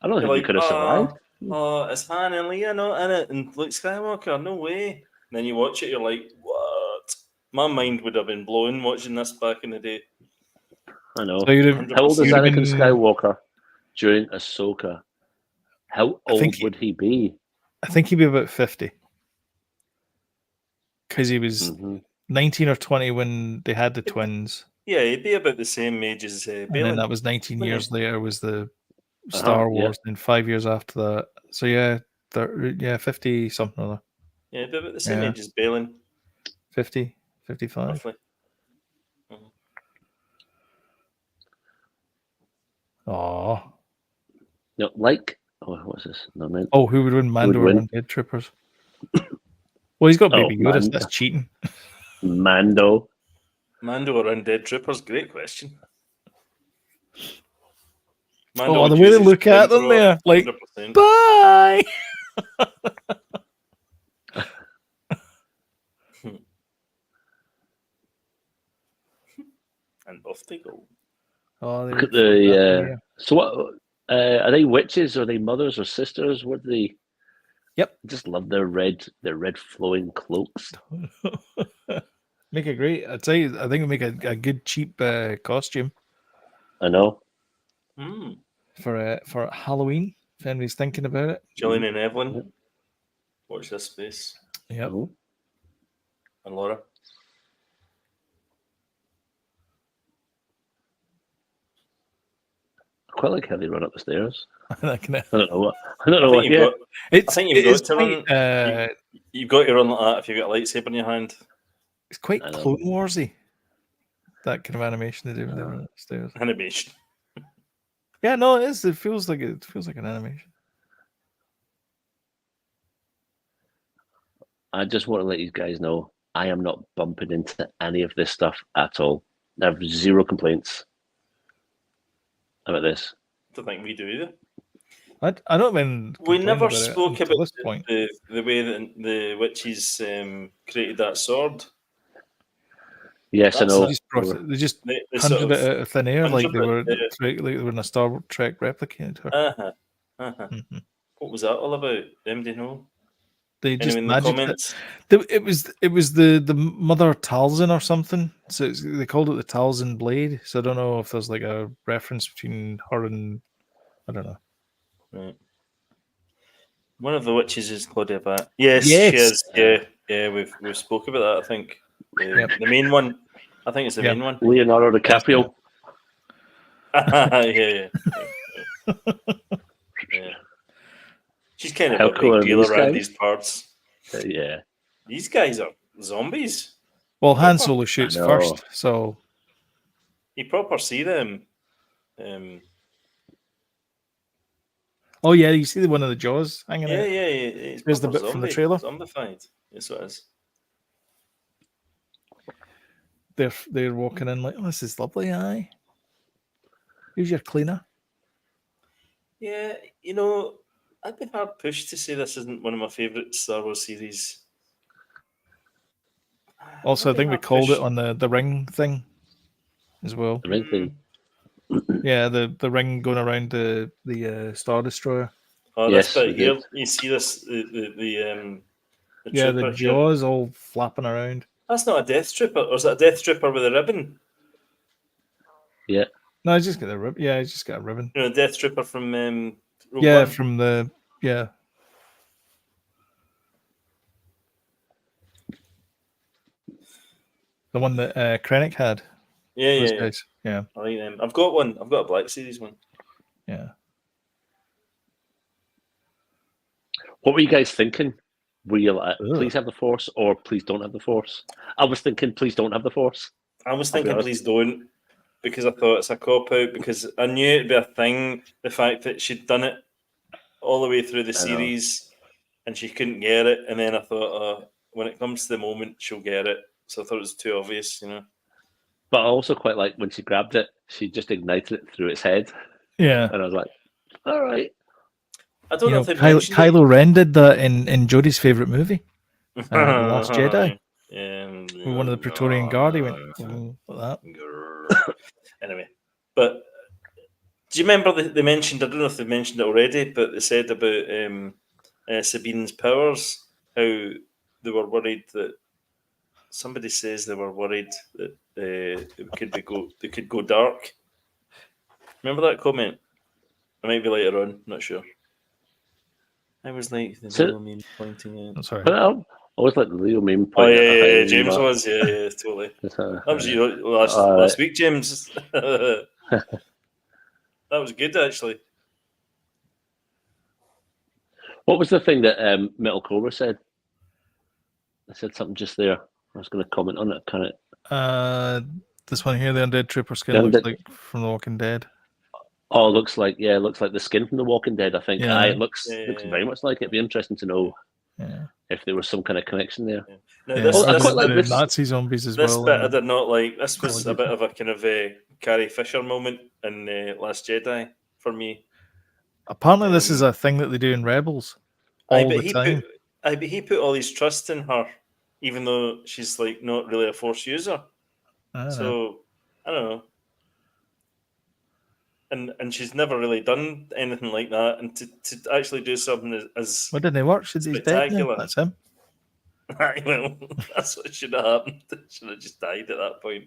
[SPEAKER 3] I don't think
[SPEAKER 2] You're
[SPEAKER 3] you could have survived.
[SPEAKER 2] Oh, it's Han and Leia not in it, and Luke Skywalker, no way. And then you watch it, you're like, what? My mind would have been blown watching this back in the day.
[SPEAKER 3] I know.
[SPEAKER 1] So you'd have,
[SPEAKER 3] How old is
[SPEAKER 1] you'd have
[SPEAKER 3] Anakin
[SPEAKER 1] been-
[SPEAKER 3] Skywalker during Ahsoka? How old would he be?
[SPEAKER 1] I think he'd be about 50. Because he was 19 or 20 when they had the twins.
[SPEAKER 2] Yeah, he'd be about the same age as
[SPEAKER 1] And
[SPEAKER 2] Balin.
[SPEAKER 1] then that was 19
[SPEAKER 2] Wouldn't
[SPEAKER 1] years
[SPEAKER 2] he?
[SPEAKER 1] later was the Star Wars, and 5 years after that. So yeah, 50 something or other.
[SPEAKER 2] Yeah, he'd be about the same
[SPEAKER 1] Yeah.
[SPEAKER 2] age as Balin,
[SPEAKER 1] 50, 55.
[SPEAKER 2] roughly.
[SPEAKER 1] Oh.
[SPEAKER 3] No, like, oh, what's this? No, man.
[SPEAKER 1] Oh, who would win, Mando or
[SPEAKER 3] win?
[SPEAKER 1] Undead Troopers? Well, he's got
[SPEAKER 3] Oh,
[SPEAKER 1] Baby Yoda.
[SPEAKER 3] Mando.
[SPEAKER 1] That's cheating.
[SPEAKER 3] Mando.
[SPEAKER 2] Mando or Undead Troopers? Great question.
[SPEAKER 1] Oh, the way they look at them there, like,
[SPEAKER 2] 100%.
[SPEAKER 1] bye!
[SPEAKER 2] And off they go.
[SPEAKER 1] Oh,
[SPEAKER 3] Look at the. So what? Are they witches? Are they mothers or sisters? What do they?
[SPEAKER 1] Yep.
[SPEAKER 3] I just love their red flowing cloaks.
[SPEAKER 1] Make a great. I'd say. I think it make a good cheap costume
[SPEAKER 3] I know.
[SPEAKER 1] for Halloween. If anybody's thinking about it.
[SPEAKER 2] Gillian and Evelyn. Watch this space.
[SPEAKER 1] Yep.
[SPEAKER 3] Oh.
[SPEAKER 2] And Laura.
[SPEAKER 3] I quite like how they run up the stairs.
[SPEAKER 1] I
[SPEAKER 3] I don't know what. I don't know
[SPEAKER 2] I
[SPEAKER 3] what.
[SPEAKER 2] think you've
[SPEAKER 3] Yeah.
[SPEAKER 2] got,
[SPEAKER 1] It's,
[SPEAKER 2] I think you've
[SPEAKER 1] it's
[SPEAKER 2] got to run.
[SPEAKER 1] quite,
[SPEAKER 2] You've got to run like that if you've got a lightsaber in your hand.
[SPEAKER 1] it's quite
[SPEAKER 3] I know.
[SPEAKER 1] Clone Warsy. That kind of animation they do when they run up the stairs.
[SPEAKER 2] Animation.
[SPEAKER 1] Yeah, no, it is. It feels like an animation.
[SPEAKER 3] I just want to let you guys know I am not bumping into any of this stuff at all. I have zero complaints. about this.
[SPEAKER 2] Don't think we do either.
[SPEAKER 1] I don't mean
[SPEAKER 2] We never
[SPEAKER 1] about
[SPEAKER 2] spoke
[SPEAKER 1] it until
[SPEAKER 2] about
[SPEAKER 1] this point.
[SPEAKER 2] the way that the witches created that sword.
[SPEAKER 3] Yes, I
[SPEAKER 2] That's
[SPEAKER 3] know.
[SPEAKER 1] They just
[SPEAKER 2] They
[SPEAKER 1] conjured
[SPEAKER 2] sort
[SPEAKER 1] it
[SPEAKER 2] of
[SPEAKER 1] out of thin air like
[SPEAKER 2] conjured
[SPEAKER 1] they
[SPEAKER 2] it,
[SPEAKER 1] were
[SPEAKER 2] yeah.
[SPEAKER 1] like they were in a Star Trek replicator. Mhm.
[SPEAKER 2] What was that all about? Anybody know?
[SPEAKER 1] They just
[SPEAKER 2] Anyway, in the
[SPEAKER 1] magicked it.
[SPEAKER 2] comments.
[SPEAKER 1] It was the mother Talzin or something. So they called it the Talzin blade. So I don't know if there's like a reference between her and I don't know.
[SPEAKER 2] Right. One of the witches is Claudia Bat. Yes,
[SPEAKER 1] Yes.
[SPEAKER 2] she is. Yeah. We've spoke about that. I think
[SPEAKER 1] Yep.
[SPEAKER 2] the main one. I think it's the
[SPEAKER 1] Yeah.
[SPEAKER 2] main one.
[SPEAKER 3] Leonardo DiCaprio.
[SPEAKER 2] yeah. She's kind of
[SPEAKER 3] How
[SPEAKER 2] a
[SPEAKER 3] cool
[SPEAKER 2] big
[SPEAKER 3] are
[SPEAKER 2] deal
[SPEAKER 3] these
[SPEAKER 2] around
[SPEAKER 3] guys?
[SPEAKER 2] these parts.
[SPEAKER 3] Yeah.
[SPEAKER 2] These guys are zombies.
[SPEAKER 1] Well, Han
[SPEAKER 2] Proper.
[SPEAKER 1] Solo shoots
[SPEAKER 3] I know.
[SPEAKER 1] first, so
[SPEAKER 2] You proper see them.
[SPEAKER 1] oh yeah, you see the one of the jaws hanging
[SPEAKER 2] Yeah.
[SPEAKER 1] out.
[SPEAKER 2] It's
[SPEAKER 1] Here's the
[SPEAKER 2] proper
[SPEAKER 1] bit from the
[SPEAKER 2] zombie.
[SPEAKER 1] trailer.
[SPEAKER 2] Zombified. Yes, it is.
[SPEAKER 1] They're walking in like, oh, this is lovely, aye. Here's your cleaner.
[SPEAKER 2] Yeah, I'd be hard pushed to say this isn't one of my favourite Star Wars series.
[SPEAKER 1] Also, I
[SPEAKER 2] I'd be
[SPEAKER 1] think we
[SPEAKER 2] hard
[SPEAKER 1] called
[SPEAKER 2] pushed.
[SPEAKER 1] it on the ring thing as well.
[SPEAKER 3] The ring thing.
[SPEAKER 1] Yeah, the ring going around the Star Destroyer.
[SPEAKER 2] Oh,
[SPEAKER 3] Yes,
[SPEAKER 2] this
[SPEAKER 3] we
[SPEAKER 2] bit here,
[SPEAKER 3] did.
[SPEAKER 2] you see this the
[SPEAKER 1] Yeah,
[SPEAKER 2] trooper
[SPEAKER 1] the
[SPEAKER 2] here.
[SPEAKER 1] jaws all flapping around.
[SPEAKER 2] That's not a Death Trooper, or is that a Death Trooper with a ribbon?
[SPEAKER 3] Yeah.
[SPEAKER 1] No, I just got a ribbon. Yeah, I just got a ribbon.
[SPEAKER 2] You know, Death Trooper from Rogue
[SPEAKER 1] Yeah,
[SPEAKER 2] One.
[SPEAKER 1] from the the one that Krennic had. Those
[SPEAKER 2] Yeah.
[SPEAKER 1] guys. Yeah,
[SPEAKER 2] I like them. I've got one. I've got a Black Series one.
[SPEAKER 1] yeah.
[SPEAKER 3] What were you guys thinking? Were you like,
[SPEAKER 1] Ugh.
[SPEAKER 3] please have the Force or please don't have the Force? I was thinking, please don't have the Force.
[SPEAKER 2] I was
[SPEAKER 3] I'll be
[SPEAKER 2] thinking,
[SPEAKER 3] honest.
[SPEAKER 2] please don't, because I thought it's a cop out. Because I knew it'd be a thing. The fact that she'd done it all the way through the
[SPEAKER 3] I know.
[SPEAKER 2] series, and she couldn't get it, and then I thought, when it comes to the moment, she'll get it. So I thought it was too obvious,
[SPEAKER 3] But I also quite like when she grabbed it, she just ignited it through its head.
[SPEAKER 1] Yeah.
[SPEAKER 3] And I was like, all right.
[SPEAKER 2] I don't know if they mentioned
[SPEAKER 1] Kylo Ren did that in Jodie's favorite movie, The Last Jedi.
[SPEAKER 2] it.
[SPEAKER 1] With one of the Praetorian Guard, he went like that.
[SPEAKER 2] Anyway, but do you remember they mentioned? I don't know if they mentioned it already, but they said about Sabine's powers, how they were worried that somebody says they were worried that they could go dark. Remember that comment? It might be later on. Not sure. I was like the
[SPEAKER 3] So-
[SPEAKER 2] little meme pointing out.
[SPEAKER 1] I'm sorry.
[SPEAKER 3] But I always like the Leo meme.
[SPEAKER 2] Oh
[SPEAKER 3] point at
[SPEAKER 2] yeah,
[SPEAKER 3] how
[SPEAKER 2] James
[SPEAKER 3] you
[SPEAKER 2] was, yeah, totally.
[SPEAKER 3] are.
[SPEAKER 2] That was you last week, James. That was good, actually.
[SPEAKER 3] What was the thing that Metal Cobra said? I said something just there. I was going to comment on it. Kind of.
[SPEAKER 1] This one here, the Undead Trooper skin
[SPEAKER 3] The
[SPEAKER 1] looks
[SPEAKER 3] Undead-
[SPEAKER 1] like from The Walking Dead.
[SPEAKER 3] Oh, it looks like the skin from The Walking Dead. I think.
[SPEAKER 1] Yeah.
[SPEAKER 3] It looks
[SPEAKER 2] Yeah.
[SPEAKER 3] very much like it. It'd be interesting to know
[SPEAKER 1] Yeah.
[SPEAKER 3] if there was some kind of connection there.
[SPEAKER 2] Now,
[SPEAKER 1] Yeah.
[SPEAKER 2] this,
[SPEAKER 3] I
[SPEAKER 1] and
[SPEAKER 3] quite like
[SPEAKER 1] the
[SPEAKER 3] this-
[SPEAKER 1] Nazi zombies as
[SPEAKER 2] this
[SPEAKER 1] well.
[SPEAKER 2] bit I
[SPEAKER 1] and-
[SPEAKER 2] did not like. This was
[SPEAKER 1] Quite
[SPEAKER 2] a bit of a kind of a Carrie Fisher moment in Last Jedi for me.
[SPEAKER 1] Apparently, this is a thing that they do in Rebels all the time.
[SPEAKER 2] But he put all his trust in her, even though she's like not really a Force user.
[SPEAKER 1] I don't know.
[SPEAKER 2] So I don't know. And she's never really done anything like that, and to actually do something as
[SPEAKER 1] What didn't it work? He's dead now.
[SPEAKER 2] Spectacular.
[SPEAKER 1] That's him.
[SPEAKER 2] well, that's what should have happened. Should have just died at that point.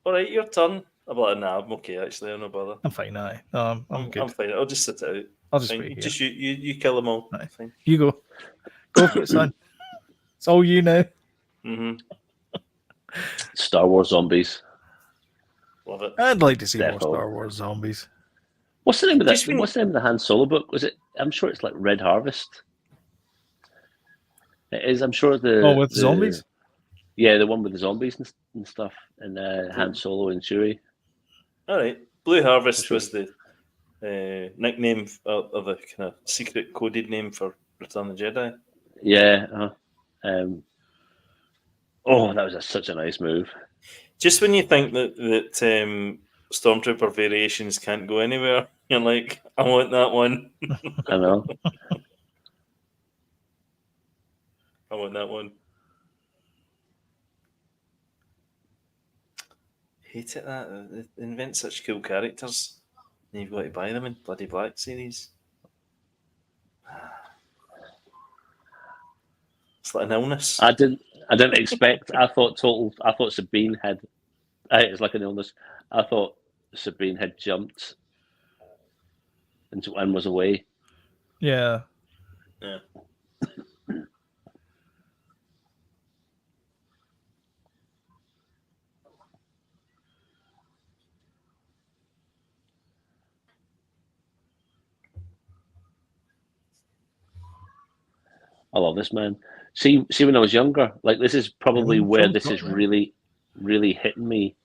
[SPEAKER 2] All right, your turn. I'm like, nah, I'm okay. Actually, I'm no bother.
[SPEAKER 1] I'm fine, aye. No, I'm good.
[SPEAKER 2] I'm fine. I'll just sit it out.
[SPEAKER 1] I'll just
[SPEAKER 2] Fine.
[SPEAKER 1] wait here.
[SPEAKER 2] Just you kill them all.
[SPEAKER 1] Aye.
[SPEAKER 2] Fine.
[SPEAKER 1] You go. Go for it, son. It's all you now.
[SPEAKER 2] Mm-hmm.
[SPEAKER 3] Star Wars zombies.
[SPEAKER 2] Love it.
[SPEAKER 1] I'd like to see
[SPEAKER 3] Defo.
[SPEAKER 1] more Star Wars zombies.
[SPEAKER 3] What's the name of
[SPEAKER 2] Just
[SPEAKER 3] that?
[SPEAKER 2] when-
[SPEAKER 3] What's the name of the Han Solo book? Was it? I'm sure it's like Red Harvest. It is. I'm sure
[SPEAKER 1] with zombies?
[SPEAKER 3] Yeah, the one with the zombies and stuff, and Han Solo and Chewie.
[SPEAKER 2] All right. Blue Harvest was the nickname of the kind of secret coded name for Return of the Jedi.
[SPEAKER 3] Yeah. Oh, that was such a nice move.
[SPEAKER 2] Just when you think that Stormtrooper variations can't go anywhere, you're like, I want that one.
[SPEAKER 3] I know.
[SPEAKER 2] I want that one. Hate it that they invent such cool characters, and you've got to buy them in bloody Black Series. It's like an illness.
[SPEAKER 3] I didn't expect. I thought Sabine had. It's like an illness. I thought Sabine had jumped and was away.
[SPEAKER 1] Yeah.
[SPEAKER 2] Yeah.
[SPEAKER 3] I love this, man. See, when I was younger, like this is probably where this is really, really hitting me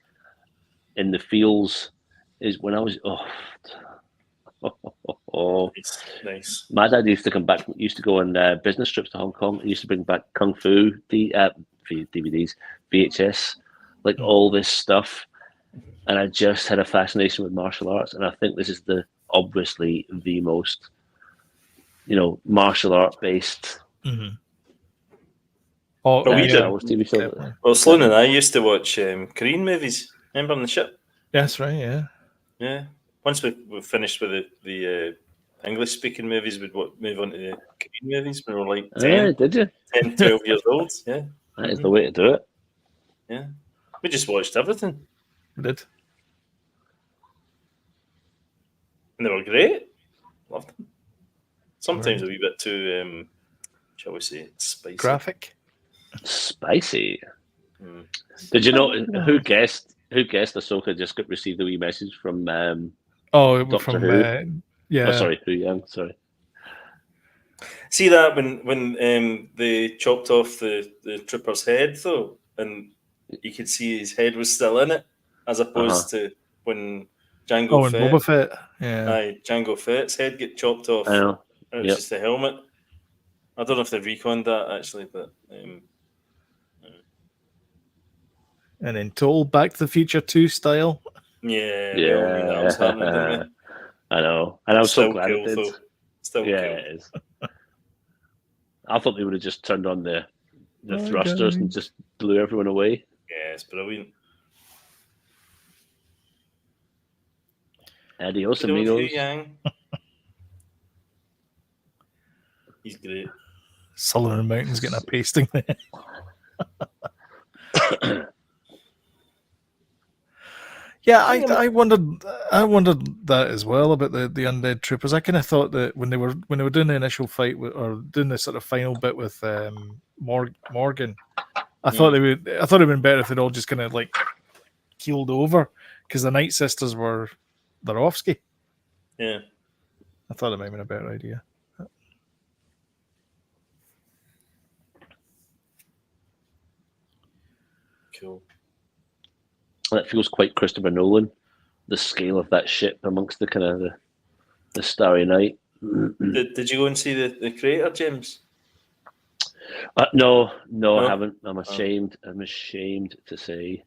[SPEAKER 3] in the feels. Is when I was
[SPEAKER 2] Nice.
[SPEAKER 3] My dad used to go on business trips to Hong Kong. He used to bring back kung fu DVDs, VHS, like all this stuff. And I just had a fascination with martial arts, and I think this is obviously the most, martial art based.
[SPEAKER 1] Mm-hmm. Oh,
[SPEAKER 2] but we did.
[SPEAKER 3] TV show.
[SPEAKER 2] Well, Sloan and I used to watch Korean movies. Remember on the ship?
[SPEAKER 1] That's right. Yeah.
[SPEAKER 2] Yeah. Once we finished with the English speaking movies, we'd move on to the Korean movies when we were like 10,
[SPEAKER 3] did you?
[SPEAKER 2] 10 12 years old. Yeah.
[SPEAKER 3] That is the way to do it.
[SPEAKER 2] Yeah. We just watched everything.
[SPEAKER 1] We did.
[SPEAKER 2] And they were great. Loved them. Sometimes a wee bit too, shall we say, spicy.
[SPEAKER 1] Graphic.
[SPEAKER 3] Spicy. Did you know who guessed Ahsoka just received a wee message from
[SPEAKER 1] from
[SPEAKER 3] Who?
[SPEAKER 1] yeah.
[SPEAKER 3] Oh, sorry, Who Young. Sorry.
[SPEAKER 2] See that when they chopped off the trooper's head though, and you could see his head was still in it, as opposed to when Jango Fett.
[SPEAKER 1] Boba Fett. Yeah.
[SPEAKER 2] Jango Fett's head get chopped off.
[SPEAKER 3] I know.
[SPEAKER 2] And it was just the helmet. I don't know if they reconned that actually, but.
[SPEAKER 1] And then total Back to the Future 2 style.
[SPEAKER 2] Yeah, we all knew that was happening, didn't we?
[SPEAKER 3] I know, and I'm so
[SPEAKER 2] Still
[SPEAKER 3] glad
[SPEAKER 2] cool,
[SPEAKER 3] it did.
[SPEAKER 2] though. Still
[SPEAKER 3] Yeah,
[SPEAKER 2] cool.
[SPEAKER 3] it is. I thought they would have just turned on the thrusters and just blew everyone away.
[SPEAKER 2] Yeah, it's brilliant.
[SPEAKER 3] Adios, amigos.
[SPEAKER 2] He's great.
[SPEAKER 1] Sullivan Mountain's getting a pasting there. Yeah, I wondered that as well about the undead troopers. I kind of thought that when they were doing the initial fight or doing the sort of final bit with Morgan, I thought it'd been better if they'd all just kind of like keeled over because the Night Sisters were Darovsky.
[SPEAKER 2] Yeah,
[SPEAKER 1] I thought it might have been a better idea.
[SPEAKER 2] Cool.
[SPEAKER 3] That feels quite Christopher Nolan. The scale of that ship amongst the kind of the Starry Night.
[SPEAKER 2] Did you go and see the creator, James?
[SPEAKER 3] No, I haven't. I'm ashamed. I'm ashamed to say.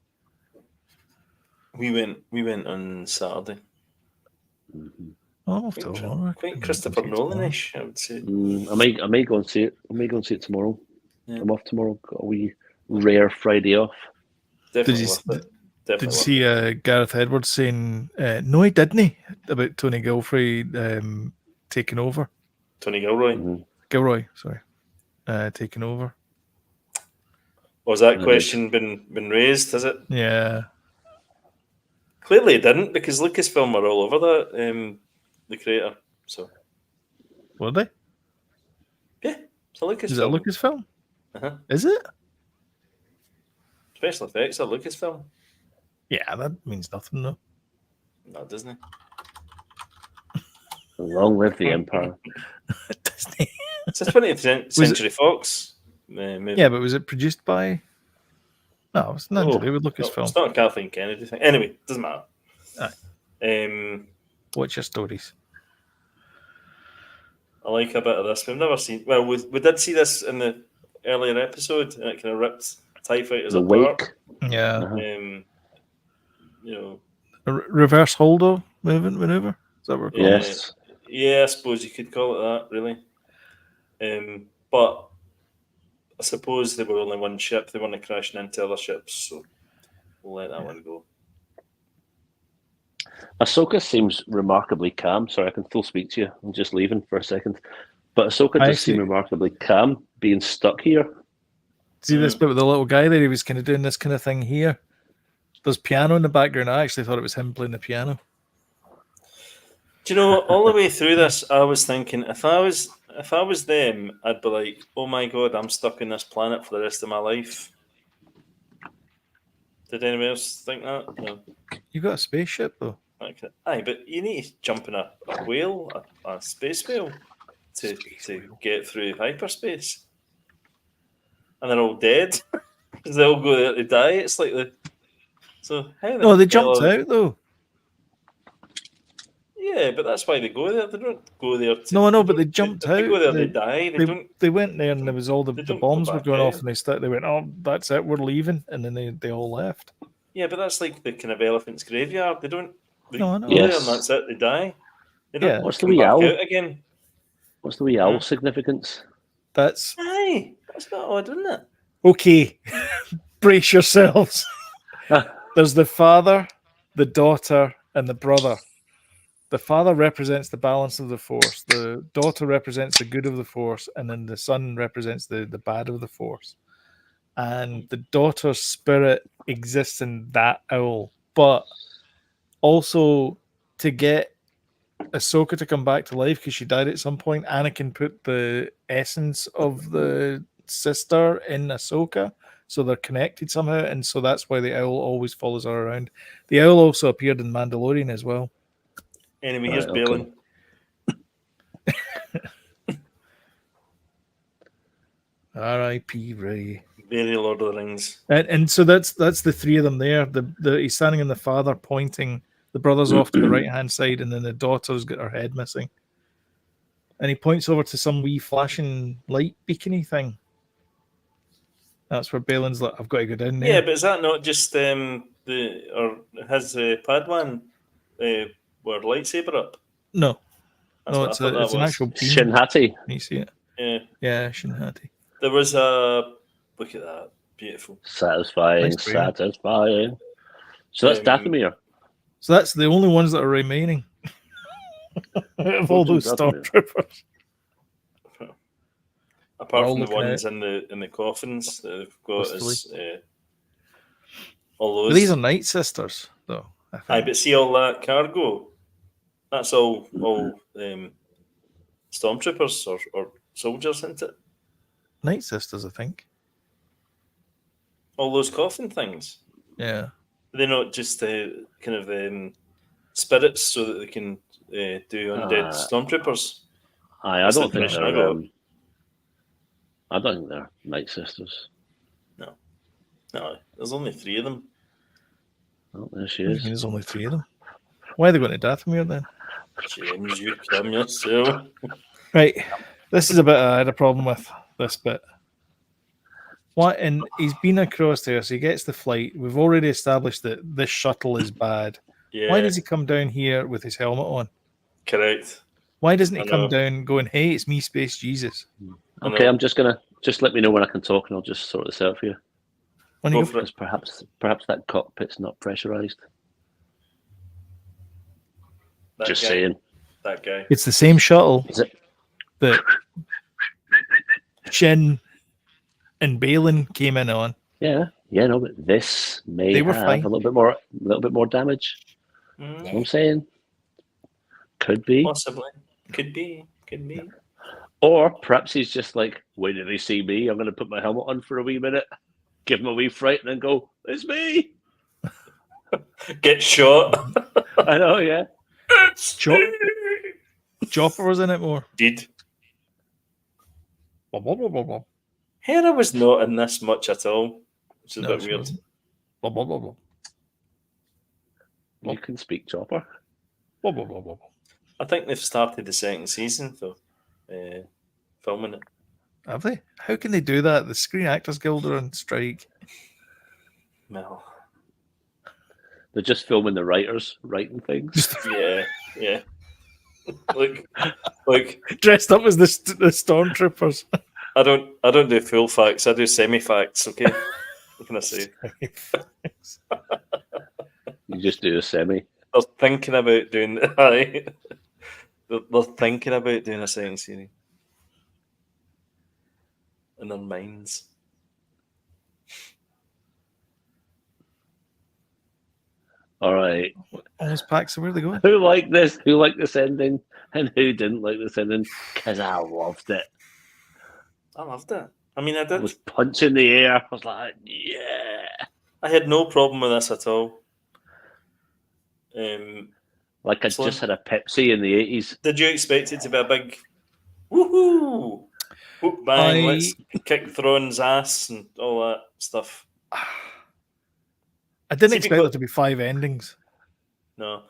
[SPEAKER 2] We went on Saturday.
[SPEAKER 3] Mm-hmm.
[SPEAKER 1] Oh,
[SPEAKER 2] quite Christopher Nolan-ish, I would say.
[SPEAKER 3] I may go and see it. I may go and see it tomorrow.
[SPEAKER 2] Yeah.
[SPEAKER 3] I'm off tomorrow. Got a wee rare Friday off.
[SPEAKER 2] Definitely
[SPEAKER 1] Did you see Gareth Edwards saying, no, he didn't, about Tony Gilroy taking over?
[SPEAKER 2] Tony Gilroy?
[SPEAKER 3] Mm-hmm.
[SPEAKER 1] Gilroy, sorry. Taking over.
[SPEAKER 2] Was that question been raised, has it?
[SPEAKER 1] Yeah.
[SPEAKER 2] Clearly it didn't, because Lucasfilm were all over that, the creator. So.
[SPEAKER 1] Were they?
[SPEAKER 2] Yeah, it's a Lucasfilm.
[SPEAKER 1] Is it a Lucasfilm?
[SPEAKER 2] Uh-huh.
[SPEAKER 1] Is it?
[SPEAKER 2] Special effects are Lucasfilm.
[SPEAKER 1] Yeah, that means nothing, though.
[SPEAKER 2] No, Disney.
[SPEAKER 3] Long live the Empire.
[SPEAKER 1] Disney.
[SPEAKER 2] It's a 20th Century Fox movie.
[SPEAKER 1] Yeah, but was it produced by... No, it's nothing to do with Lucasfilm.
[SPEAKER 2] No, it's not a Kathleen Kennedy thing. Anyway, doesn't matter.
[SPEAKER 1] What's your stories?
[SPEAKER 2] I like a bit of this. We've never seen... Well, we did see this in the earlier episode, and it kind of ripped TIE fighters
[SPEAKER 3] The
[SPEAKER 2] apart.
[SPEAKER 3] wake.
[SPEAKER 1] Yeah.
[SPEAKER 3] Uh-huh.
[SPEAKER 2] You know,
[SPEAKER 1] Reverse holdo maneuver. Is that what we're calling it?
[SPEAKER 3] Yes.
[SPEAKER 2] yeah, I suppose you could call it that, really. But I suppose they were only one ship. They weren't crashing into other ships, so we'll let that one go.
[SPEAKER 3] Ahsoka seems remarkably calm. Sorry, I can still speak to you. I'm just leaving for a second. But Ahsoka
[SPEAKER 1] I
[SPEAKER 3] does seem
[SPEAKER 1] see.
[SPEAKER 3] remarkably calm, being stuck here.
[SPEAKER 1] See this bit with the little guy there? He was kind of doing this kind of thing here. There's piano in the background. I actually thought it was him playing the piano.
[SPEAKER 2] Do you know, all the way through this, I was thinking if I was them, I'd be like, "Oh my god, I'm stuck in this planet for the rest of my life." Did anyone else think that? No.
[SPEAKER 1] You got a spaceship though.
[SPEAKER 2] Okay. Aye, but you need to jump in a whale, a space whale, to get through hyperspace, and they're all dead. They all go there to die. It's like so. How
[SPEAKER 1] No, they
[SPEAKER 2] the
[SPEAKER 1] jumped
[SPEAKER 2] hell?
[SPEAKER 1] out though.
[SPEAKER 2] Yeah, but that's why they go there. They don't go there to.
[SPEAKER 1] No, I know, but they jumped
[SPEAKER 2] If they go
[SPEAKER 1] out.
[SPEAKER 2] there, they die. They don't.
[SPEAKER 1] They went there and there was all the
[SPEAKER 2] they don't
[SPEAKER 1] bombs
[SPEAKER 2] go
[SPEAKER 1] were
[SPEAKER 2] back
[SPEAKER 1] going off
[SPEAKER 2] out.
[SPEAKER 1] and they went, oh, that's it, we're leaving, and then they all left.
[SPEAKER 2] Yeah, but that's like the kind of elephant's graveyard. They don't. They
[SPEAKER 1] No, I know.
[SPEAKER 2] go there
[SPEAKER 3] Yes.
[SPEAKER 2] and that's it. They die. They don't
[SPEAKER 1] Yeah.
[SPEAKER 3] What's the
[SPEAKER 2] come
[SPEAKER 3] wee
[SPEAKER 2] back
[SPEAKER 3] owl?
[SPEAKER 2] out again.
[SPEAKER 3] What's the wee owl significance?
[SPEAKER 1] That's
[SPEAKER 2] Aye, that's not odd, isn't it?
[SPEAKER 1] okay. Brace yourselves. There's the father, the daughter, and the brother. The father represents the balance of the force. The daughter represents the good of the force, and then the son represents the bad of the force. And the daughter's spirit exists in that owl, but also to get Ahsoka to come back to life because she died at some point, Anakin put the essence of the sister in Ahsoka, so they're connected somehow, and so that's why the owl always follows her around. The owl also appeared in Mandalorian as well.
[SPEAKER 2] Anyway,
[SPEAKER 3] Right,
[SPEAKER 2] here's
[SPEAKER 3] okay.
[SPEAKER 2] Balin.
[SPEAKER 1] R.I.P. Ray.
[SPEAKER 2] Very Lord of the Rings.
[SPEAKER 1] And so that's the three of them there. He's standing in the father pointing. The brother's off to the right hand side, and then the daughter's got her head missing. And he points over to some wee flashing light beacony thing. That's where Balin's like, I've got to go down there.
[SPEAKER 2] Yeah, but is that not just his Padawan were lightsaber up?
[SPEAKER 1] No.
[SPEAKER 2] That's
[SPEAKER 1] No,
[SPEAKER 2] what I
[SPEAKER 1] it's
[SPEAKER 2] thought that
[SPEAKER 1] an
[SPEAKER 2] was.
[SPEAKER 1] actual beam.
[SPEAKER 3] Shin Hati.
[SPEAKER 1] Can you see it?
[SPEAKER 2] Yeah,
[SPEAKER 1] Yeah, Shinhati.
[SPEAKER 2] there was a look at that, beautiful.
[SPEAKER 3] Satisfying,
[SPEAKER 1] Nice trailer.
[SPEAKER 3] satisfying. So that's Dathomir.
[SPEAKER 1] So that's the only ones that are remaining of all those stormtroopers.
[SPEAKER 2] Apart
[SPEAKER 1] all
[SPEAKER 2] from the
[SPEAKER 1] looking
[SPEAKER 2] ones in the coffins that they've got
[SPEAKER 1] Wistfully.
[SPEAKER 2] is all
[SPEAKER 1] But
[SPEAKER 2] those.
[SPEAKER 1] these are Night Sisters, though. I think.
[SPEAKER 2] Aye, but see all that cargo. That's all stormtroopers or soldiers, isn't it?
[SPEAKER 1] Night Sisters, I think.
[SPEAKER 2] All those coffin things.
[SPEAKER 1] Yeah.
[SPEAKER 2] They're not just kind of spirits so that they can do undead stormtroopers.
[SPEAKER 3] I
[SPEAKER 2] That's
[SPEAKER 3] don't
[SPEAKER 2] the
[SPEAKER 3] think
[SPEAKER 2] impression I
[SPEAKER 3] they're.
[SPEAKER 2] got.
[SPEAKER 3] I don't think they're Night Sisters.
[SPEAKER 2] No, there's only 3 of them.
[SPEAKER 3] Oh, there she
[SPEAKER 1] What do you
[SPEAKER 3] is.
[SPEAKER 1] mean there's only 3 of them? Why are they going to Dathomir then?
[SPEAKER 2] James, you come yourself.
[SPEAKER 1] Right. This is a bit I had a problem with this bit. What? And he's been across there, so he gets the flight. We've already established that this shuttle is bad.
[SPEAKER 2] Yeah,
[SPEAKER 1] Why does he come down here with his helmet on?
[SPEAKER 2] correct.
[SPEAKER 1] Why doesn't he
[SPEAKER 2] I
[SPEAKER 1] come
[SPEAKER 2] know.
[SPEAKER 1] down going, hey, it's me, Space Jesus?
[SPEAKER 3] Okay, I'm just gonna let me know when I can talk, and I'll just sort this out for you.
[SPEAKER 1] When you
[SPEAKER 2] Go
[SPEAKER 1] go
[SPEAKER 2] for it.
[SPEAKER 3] Because perhaps that cockpit's not pressurized.
[SPEAKER 2] That
[SPEAKER 3] Just
[SPEAKER 2] guy,
[SPEAKER 3] saying.
[SPEAKER 2] That guy.
[SPEAKER 1] It's the same shuttle
[SPEAKER 3] Is it?
[SPEAKER 1] that Shin and Balin came in on.
[SPEAKER 3] Yeah, no, but this may
[SPEAKER 1] They were
[SPEAKER 3] have
[SPEAKER 1] fine.
[SPEAKER 3] a little bit more damage. That's what I'm
[SPEAKER 2] Mm,
[SPEAKER 3] saying. Could be.
[SPEAKER 2] possibly. Could be.
[SPEAKER 3] Or perhaps he's just like, wait till they see me. I'm going to put my helmet on for a wee minute, give him a wee fright, and then go, it's me.
[SPEAKER 2] Get shot.
[SPEAKER 3] I know, yeah.
[SPEAKER 1] Chopper was in it more.
[SPEAKER 2] Did.
[SPEAKER 1] Blah, blah, blah, blah, blah.
[SPEAKER 2] Hera was not in this much at all, which is
[SPEAKER 1] No,
[SPEAKER 2] a bit
[SPEAKER 1] she
[SPEAKER 2] weird.
[SPEAKER 1] wasn't. Blah, blah, blah, blah.
[SPEAKER 3] You can speak chopper.
[SPEAKER 1] Blah, blah, blah, blah, blah.
[SPEAKER 2] I think they've started the second season, though, filming it.
[SPEAKER 1] Have they? How can they do that? The Screen Actors Guild are on strike.
[SPEAKER 2] Well,
[SPEAKER 3] They're just filming the writers writing things.
[SPEAKER 2] yeah. Like
[SPEAKER 1] Dressed up as the stormtroopers.
[SPEAKER 2] I don't do full facts. I do semi facts. Okay, what can I say?
[SPEAKER 3] You just do a semi.
[SPEAKER 2] They're thinking about doing. Aye. They're thinking about doing a second series in their minds.
[SPEAKER 3] All right.
[SPEAKER 1] Almost packed. So where are they going?
[SPEAKER 3] Who liked this? Who liked this ending? And who didn't like this ending? Because I loved it.
[SPEAKER 2] I loved it. I mean, I
[SPEAKER 3] I
[SPEAKER 2] did.
[SPEAKER 3] was punching the air. I was like, yeah.
[SPEAKER 2] I had no problem with this at all.
[SPEAKER 3] Like I
[SPEAKER 2] So-
[SPEAKER 3] just had a Pepsi in the 80s.
[SPEAKER 2] Did you expect it to be a big woohoo, whoop bang, let's kick Thrawn's ass and all that stuff?
[SPEAKER 1] I didn't
[SPEAKER 2] See,
[SPEAKER 1] expect
[SPEAKER 2] because-
[SPEAKER 1] there to be 5 endings.
[SPEAKER 2] No.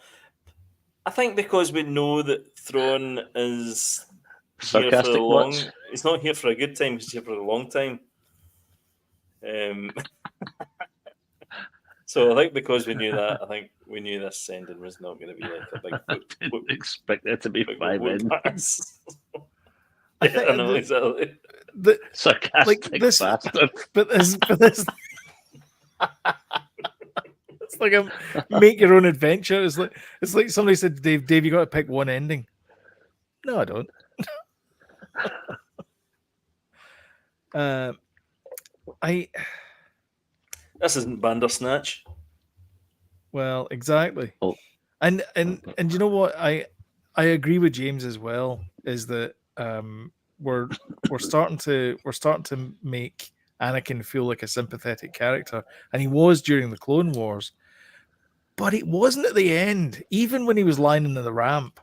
[SPEAKER 2] I think because we know that Thrawn is here for
[SPEAKER 3] Sarcastic
[SPEAKER 2] the long.
[SPEAKER 3] much?
[SPEAKER 2] He's not here for a good time. He's here for a long time. So I think because we knew that, I think we knew this ending was not going to be like a big.
[SPEAKER 3] I didn't expect there to be
[SPEAKER 2] big
[SPEAKER 3] 5
[SPEAKER 2] whoop
[SPEAKER 3] endings.
[SPEAKER 2] ass.
[SPEAKER 1] I
[SPEAKER 2] Yeah,
[SPEAKER 1] think
[SPEAKER 2] I know exactly.
[SPEAKER 1] The,
[SPEAKER 3] Sarcastic
[SPEAKER 1] this-
[SPEAKER 3] bastard.
[SPEAKER 1] but this, it's like a make your own adventure. It's like somebody said, Dave, you got to pick one ending. No, I don't.
[SPEAKER 2] This isn't Bandersnatch.
[SPEAKER 1] Well, exactly.
[SPEAKER 3] Oh.
[SPEAKER 1] And you know what? I agree with James as well. Is that we're starting to make Anakin feel like a sympathetic character, and he was during the Clone Wars, but it wasn't at the end. Even when he was lying in the ramp,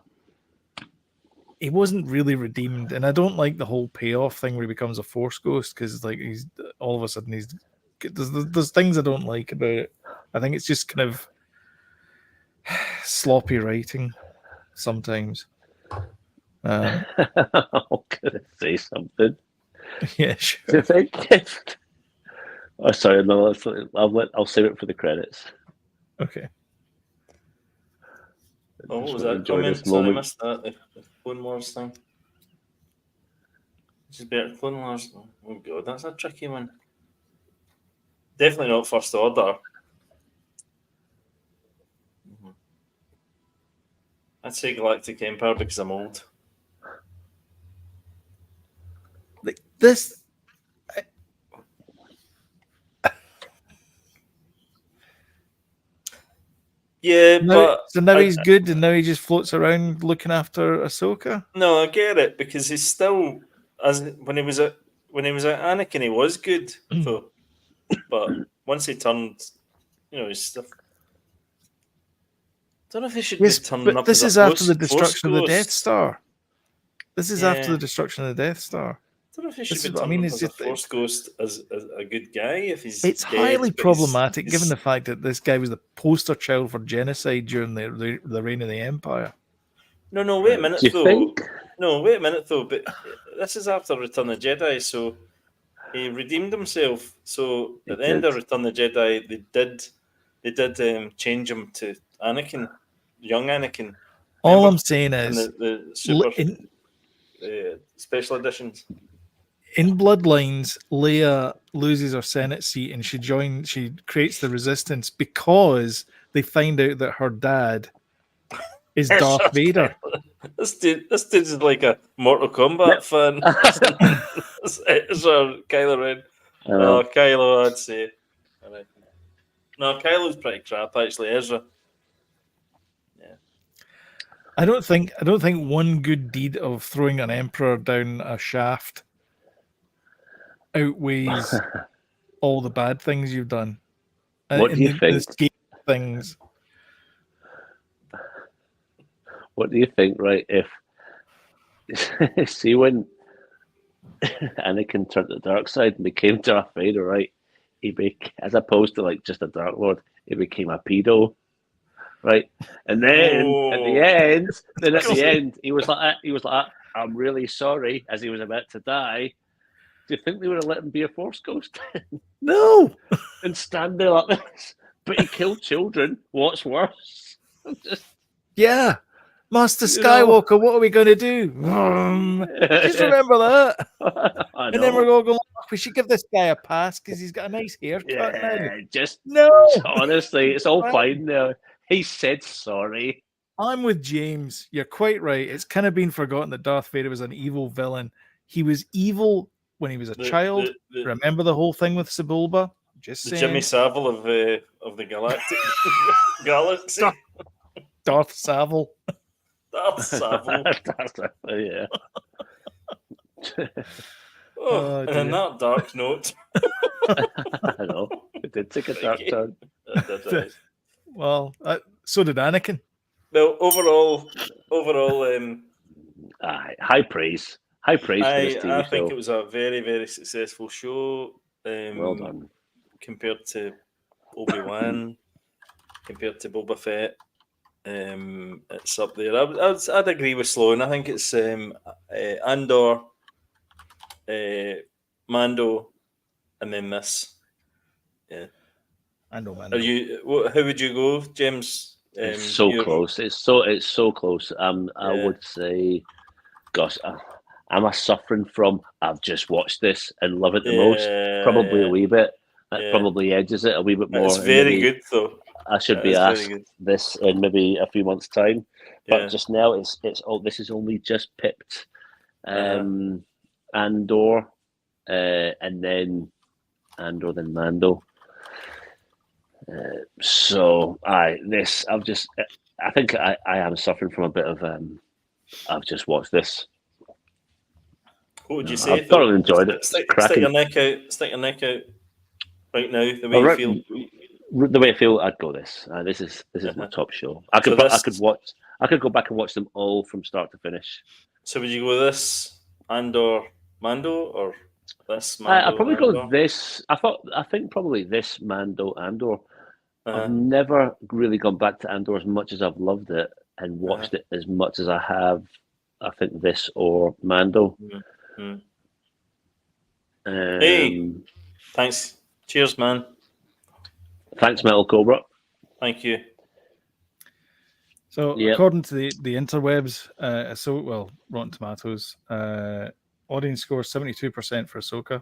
[SPEAKER 1] he wasn't really redeemed. And I don't like the whole payoff thing where he becomes a Force ghost, because like he's all of a sudden there's things I don't like about it. I think it's just kind of sloppy writing sometimes.
[SPEAKER 3] I'm gonna say something.
[SPEAKER 1] Yeah,
[SPEAKER 3] Do
[SPEAKER 1] sure.
[SPEAKER 3] you think? Oh, sorry, no. I'll save it for the credits.
[SPEAKER 1] Okay.
[SPEAKER 2] Oh, what
[SPEAKER 3] Just
[SPEAKER 2] was
[SPEAKER 3] wanna
[SPEAKER 2] that
[SPEAKER 3] enjoy
[SPEAKER 2] comment?
[SPEAKER 3] this
[SPEAKER 2] Sorry, I
[SPEAKER 3] moment.
[SPEAKER 2] missed that. The Clone Wars thing. This is better. Clone Wars. Oh god, that's a tricky one. Definitely not First Order. Mhm. I'd say Galactic Empire because I'm old.
[SPEAKER 1] Like this.
[SPEAKER 2] Yeah,
[SPEAKER 1] So now
[SPEAKER 2] I-
[SPEAKER 1] he's good, and now he just floats around looking after Ahsoka.
[SPEAKER 2] no, I get it because he's still when he was at Anakin, he was good. So, but once he turned, he's stuff. Don't know if he should
[SPEAKER 1] Yes,
[SPEAKER 2] be turning
[SPEAKER 1] but
[SPEAKER 2] up.
[SPEAKER 1] this
[SPEAKER 2] as
[SPEAKER 1] is
[SPEAKER 2] a
[SPEAKER 1] after the
[SPEAKER 2] Force
[SPEAKER 1] destruction of the Death
[SPEAKER 2] ghost.
[SPEAKER 1] Star. This is after
[SPEAKER 2] Yeah.
[SPEAKER 1] the destruction of the Death Star.
[SPEAKER 2] I don't know if he
[SPEAKER 1] This
[SPEAKER 2] should
[SPEAKER 1] is
[SPEAKER 2] be
[SPEAKER 1] what I
[SPEAKER 2] turning
[SPEAKER 1] mean,
[SPEAKER 2] up
[SPEAKER 1] it's
[SPEAKER 2] as a
[SPEAKER 1] just-
[SPEAKER 2] Force ghost as a good guy if he's.
[SPEAKER 1] It's
[SPEAKER 2] dead,
[SPEAKER 1] highly
[SPEAKER 2] but he's-
[SPEAKER 1] problematic
[SPEAKER 2] he's-
[SPEAKER 1] given the fact that this guy was the poster child for genocide during the reign of the Empire.
[SPEAKER 2] No, wait a minute
[SPEAKER 3] Do you
[SPEAKER 2] though.
[SPEAKER 3] think?
[SPEAKER 2] No, wait a minute though. But this is after Return of the Jedi, so he redeemed himself. So
[SPEAKER 3] He
[SPEAKER 2] at the end of
[SPEAKER 3] did.
[SPEAKER 2] Return of the Jedi, they did change him to Anakin, young Anakin.
[SPEAKER 1] All
[SPEAKER 2] Remember?
[SPEAKER 1] I'm saying
[SPEAKER 2] In
[SPEAKER 1] is,
[SPEAKER 2] the super
[SPEAKER 1] in
[SPEAKER 2] special editions.
[SPEAKER 1] Bloodlines, Leia loses her Senate seat and she creates the resistance because they find out that her dad is Darth Vader.
[SPEAKER 2] This dude is like a Mortal Kombat fan. It's our Kylo Ren. Oh, Kylo, I'd say. I reckon. No, Kylo's pretty crap actually. Ezra.
[SPEAKER 1] I don't think one good deed of throwing an emperor down a shaft outweighs all the bad things you've done.
[SPEAKER 3] What do you
[SPEAKER 1] the
[SPEAKER 3] think?
[SPEAKER 1] scheme of things.
[SPEAKER 3] What do you think? Right, if see when Anakin turned to the dark side and became Darth Vader, right? As opposed to like just a Dark Lord, he became a pedo, right? And then at the end, he was like, "I'm really sorry," as he was about to die, Do you think they would have let him be a Force ghost
[SPEAKER 1] No.
[SPEAKER 3] and stand there like this? But he killed children. What's worse? Just
[SPEAKER 1] Yeah. Master
[SPEAKER 3] You know.
[SPEAKER 1] Skywalker, what are we going to do? Just remember that.
[SPEAKER 3] I
[SPEAKER 1] And then we're
[SPEAKER 3] know.
[SPEAKER 1] going to go, look, we should give this guy a pass because he's got a nice haircut now.
[SPEAKER 3] Yeah, just
[SPEAKER 1] No.
[SPEAKER 3] honestly, it's all
[SPEAKER 1] Right.
[SPEAKER 3] fine now. He said sorry.
[SPEAKER 1] I'm with James. You're quite right. It's kind of been forgotten that Darth Vader was an evil villain. He was evil when he was a child. Remember the whole thing with Sebulba? Just
[SPEAKER 2] the
[SPEAKER 1] saying.
[SPEAKER 2] Jimmy Savile of the galactic galaxy.
[SPEAKER 1] Darth Savile.
[SPEAKER 2] Darth Savile.
[SPEAKER 3] Yeah.
[SPEAKER 2] Oh, and on that dark note.
[SPEAKER 3] I know. It did take a dark turn.
[SPEAKER 1] Well, so did Anakin.
[SPEAKER 2] Well, overall,
[SPEAKER 3] high praise. High praise for this TV show.
[SPEAKER 2] I think it was a very, very successful show.
[SPEAKER 3] Well done.
[SPEAKER 2] Compared to Obi-Wan, compared to Boba Fett, it's up there. I'd agree with Sloan. I think it's Andor, Mando, and then this. Yeah.
[SPEAKER 1] Andor, Mando.
[SPEAKER 2] How would you go, James?
[SPEAKER 3] It's so close. It's so close. I would say, gosh, am I suffering from? I've just watched this and love it the most. Probably a wee bit. That probably edges it a wee bit more.
[SPEAKER 2] It's very good, though.
[SPEAKER 3] I should be asked this in maybe a few months' time. But just now, it's this is only just pipped. Andor, and then Andor, then Mando. I think I am suffering from a bit of I've just watched this.
[SPEAKER 2] What would you say?
[SPEAKER 3] I've thoroughly enjoyed it.
[SPEAKER 2] Stick your neck out right now. The way you feel.
[SPEAKER 3] The way I feel, I'd go this. This is my top show. I could go back and watch them all from start to finish. So
[SPEAKER 2] would you go this Andor Mando or this Mando?
[SPEAKER 3] I'd probably go this. I think probably this Mando Andor. I've never really gone back to Andor as much as I've loved it and watched it as much as I have. I think this or Mando.
[SPEAKER 2] Hey, thanks. Cheers, man.
[SPEAKER 3] Thanks, Metal Cobra.
[SPEAKER 2] Thank you.
[SPEAKER 1] So, according to the interwebs, Rotten Tomatoes, audience score 72% for Ahsoka.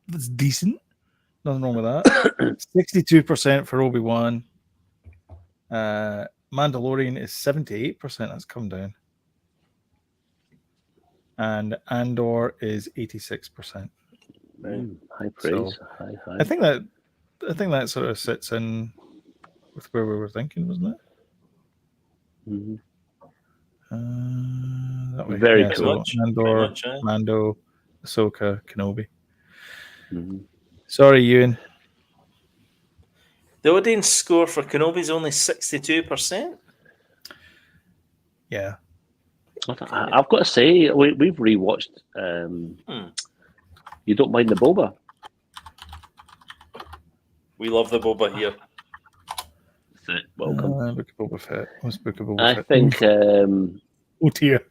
[SPEAKER 1] That's decent. Nothing wrong with that. 62% for Obi-Wan. Mandalorian is 78%. That's come down. And Andor is 86%.
[SPEAKER 3] High praise.
[SPEAKER 1] So,
[SPEAKER 3] high.
[SPEAKER 1] I think that sort of sits in with where we were thinking, wasn't it?
[SPEAKER 3] Mm-hmm.
[SPEAKER 1] That way.
[SPEAKER 3] Very cool.
[SPEAKER 1] So Andor, Mando, Ahsoka, Kenobi.
[SPEAKER 3] Mm-hmm.
[SPEAKER 1] Sorry, Ewan.
[SPEAKER 2] The audience score for Kenobi is only 62%.
[SPEAKER 1] Yeah.
[SPEAKER 3] I've got to say, we've rewatched. You don't mind the boba?
[SPEAKER 2] We love the boba here.
[SPEAKER 3] Welcome.
[SPEAKER 1] Book of Boba Fett. What's Book of Boba
[SPEAKER 3] I
[SPEAKER 1] Fett?
[SPEAKER 3] think.
[SPEAKER 1] Oh dear.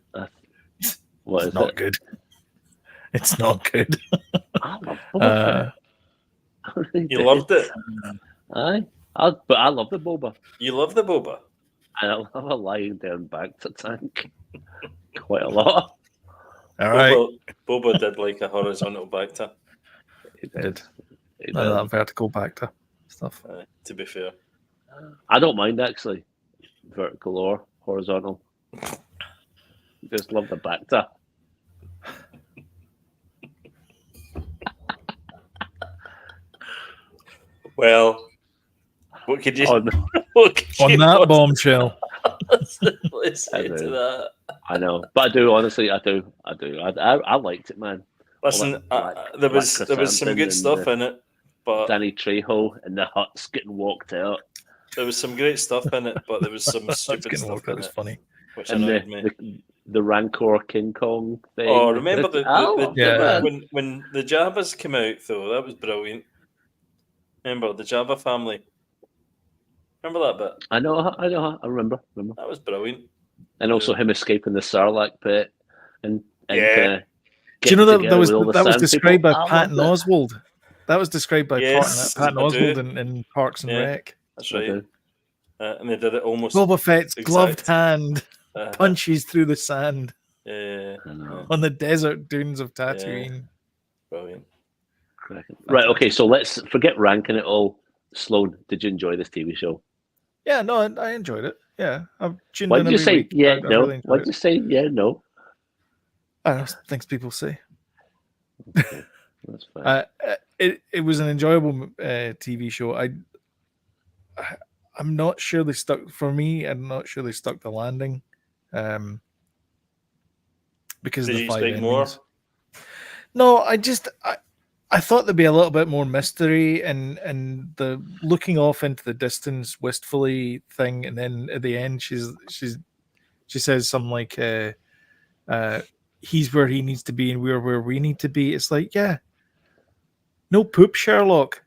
[SPEAKER 3] What
[SPEAKER 1] it's not good. It's not good.
[SPEAKER 3] I love Boba Fett.
[SPEAKER 2] You loved it?
[SPEAKER 3] Aye. But I love the boba.
[SPEAKER 2] You love the boba?
[SPEAKER 3] And I love a lying down back to tank. Quite a lot.
[SPEAKER 1] All right.
[SPEAKER 2] Boba did like a horizontal bacta.
[SPEAKER 1] He did. That vertical bacta stuff.
[SPEAKER 2] To be fair.
[SPEAKER 3] I don't mind actually. Vertical or horizontal. Just love the bacta.
[SPEAKER 2] Well, what could you
[SPEAKER 1] on that bombshell?
[SPEAKER 2] Let's say to that.
[SPEAKER 3] I know, but I do honestly. I do. I liked it, man.
[SPEAKER 2] Listen, there was some good stuff in it, but
[SPEAKER 3] Danny Trejo and the Huts getting walked out.
[SPEAKER 2] There was some great stuff in it, but there was some stupid stuff in it.
[SPEAKER 1] Funny.
[SPEAKER 2] Which annoyed me.
[SPEAKER 3] The Rancor King Kong thing.
[SPEAKER 2] Oh, remember when the Jabbas came out though? That was brilliant. Remember the Jabba family? Remember that bit?
[SPEAKER 3] I know. I remember.
[SPEAKER 2] That was brilliant.
[SPEAKER 3] And also him escaping the Sarlacc pit, and
[SPEAKER 1] Do you know
[SPEAKER 3] getting
[SPEAKER 1] that
[SPEAKER 3] together with all the
[SPEAKER 1] that was
[SPEAKER 3] sand
[SPEAKER 1] described
[SPEAKER 3] people.
[SPEAKER 1] by
[SPEAKER 3] I
[SPEAKER 1] Patton
[SPEAKER 3] loved it.
[SPEAKER 1] Oswald? That was described by
[SPEAKER 2] Yes,
[SPEAKER 1] Patton
[SPEAKER 2] I
[SPEAKER 1] Oswald
[SPEAKER 2] do.
[SPEAKER 1] in Parks and
[SPEAKER 2] Yeah.
[SPEAKER 1] Rec.
[SPEAKER 2] That's
[SPEAKER 3] I
[SPEAKER 2] right.
[SPEAKER 3] do.
[SPEAKER 2] And they did it almost
[SPEAKER 1] Boba Fett's gloved
[SPEAKER 2] exact.
[SPEAKER 1] hand
[SPEAKER 2] Uh,
[SPEAKER 1] punches through the sand
[SPEAKER 2] yeah,
[SPEAKER 3] I know.
[SPEAKER 1] on the desert dunes of Tatooine.
[SPEAKER 2] brilliant.
[SPEAKER 3] Cracking. Right.
[SPEAKER 1] Fantastic.
[SPEAKER 3] Okay. So let's forget ranking it all. Sloan, did you enjoy this TV show?
[SPEAKER 1] Yeah, no, I enjoyed it. Yeah, I've tuned
[SPEAKER 3] Why
[SPEAKER 1] in
[SPEAKER 3] did you
[SPEAKER 1] every
[SPEAKER 3] say
[SPEAKER 1] week.
[SPEAKER 3] yeah,
[SPEAKER 1] I
[SPEAKER 3] no?
[SPEAKER 1] really
[SPEAKER 3] Why
[SPEAKER 1] enjoyed
[SPEAKER 3] did you
[SPEAKER 1] it.
[SPEAKER 3] say yeah, no?
[SPEAKER 1] I don't know, things people say.
[SPEAKER 3] Okay, that's fine.
[SPEAKER 1] It was an enjoyable TV show. I'm not sure they stuck for me. I'm not sure they stuck the landing, because
[SPEAKER 2] Did
[SPEAKER 1] of the
[SPEAKER 2] you
[SPEAKER 1] 5
[SPEAKER 2] expect more?
[SPEAKER 1] endings. No, I thought there'd be a little bit more mystery and the looking off into the distance wistfully thing, and then at the end she says something like, "He's where he needs to be, and we're where we need to be." It's like, yeah, no poop, Sherlock.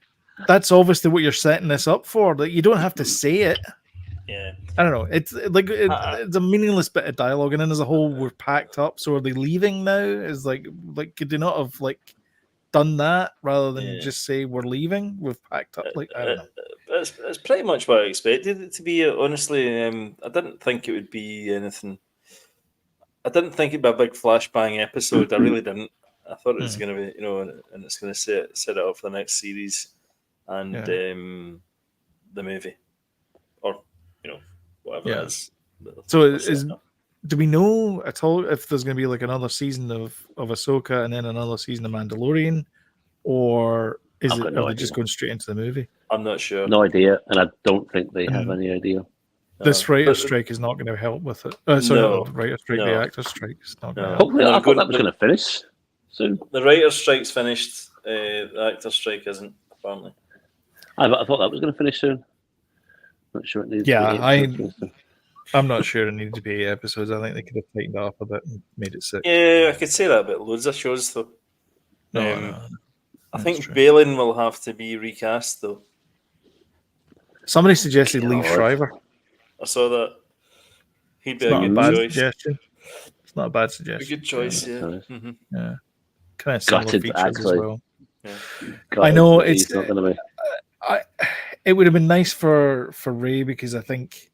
[SPEAKER 1] That's obviously what you're setting this up for. Like, you don't have to say it.
[SPEAKER 2] Yeah.
[SPEAKER 1] I don't know. It's like it's a meaningless bit of dialogue, and then as a whole, we're packed up. So are they leaving now? Is like could they not have like done that rather than just say we're leaving? We've packed up. Like, I don't know.
[SPEAKER 2] It's pretty much what I expected it to be. Honestly, I didn't think it would be anything. I didn't think it'd be a big flashbang episode. I really didn't. I thought it was going to be, and it's going to set it up for the next series and
[SPEAKER 1] Yeah.
[SPEAKER 2] The movie, or whatever
[SPEAKER 1] Yeah.
[SPEAKER 2] it is.
[SPEAKER 1] So
[SPEAKER 2] We're setting up.
[SPEAKER 1] do we know at all if there's going to be like another season of Ahsoka and then another season of Mandalorian, or
[SPEAKER 3] I've got no
[SPEAKER 1] are they
[SPEAKER 3] idea.
[SPEAKER 1] just going straight into the movie?
[SPEAKER 2] I'm not sure.
[SPEAKER 3] No idea, and I don't think they have
[SPEAKER 1] And
[SPEAKER 3] any idea.
[SPEAKER 1] this writer
[SPEAKER 2] But-
[SPEAKER 1] strike is not going to help with it. Sorry,
[SPEAKER 2] No,
[SPEAKER 1] not the writer strike,
[SPEAKER 2] no.
[SPEAKER 1] the actor strike is not going to
[SPEAKER 2] No.
[SPEAKER 1] help.
[SPEAKER 3] Hopefully,
[SPEAKER 2] And
[SPEAKER 3] I
[SPEAKER 2] they're
[SPEAKER 3] thought that was
[SPEAKER 2] going-
[SPEAKER 3] going to finish soon.
[SPEAKER 2] The writer's strike's finished. The actor's strike isn't, apparently.
[SPEAKER 3] I thought that was going to finish soon. Not sure it needs.
[SPEAKER 1] Yeah,
[SPEAKER 3] to be 8 episodes.
[SPEAKER 1] I'm not sure it needed to be 8 episodes. I think they could have tightened it up a bit and made it 6.
[SPEAKER 2] Yeah, I could say that about loads of shows, though.
[SPEAKER 1] No,
[SPEAKER 2] I
[SPEAKER 1] that's
[SPEAKER 2] think
[SPEAKER 1] true.
[SPEAKER 2] Balin will have to be recast, though.
[SPEAKER 1] Somebody suggested Lee
[SPEAKER 3] God.
[SPEAKER 1] Shriver.
[SPEAKER 2] I saw that. He'd be
[SPEAKER 1] It's
[SPEAKER 2] a
[SPEAKER 1] not a
[SPEAKER 2] good
[SPEAKER 1] bad
[SPEAKER 2] choice.
[SPEAKER 1] suggestion. It's not a bad
[SPEAKER 2] A
[SPEAKER 1] suggestion.
[SPEAKER 2] good choice, yeah.
[SPEAKER 3] Sorry.
[SPEAKER 1] Yeah, kind of similar
[SPEAKER 3] Gutted,
[SPEAKER 1] features as
[SPEAKER 3] actually.
[SPEAKER 1] well.
[SPEAKER 3] God,
[SPEAKER 1] I know
[SPEAKER 3] he's
[SPEAKER 1] it's.
[SPEAKER 3] not going to be.
[SPEAKER 1] It would have been nice for Ray, because I think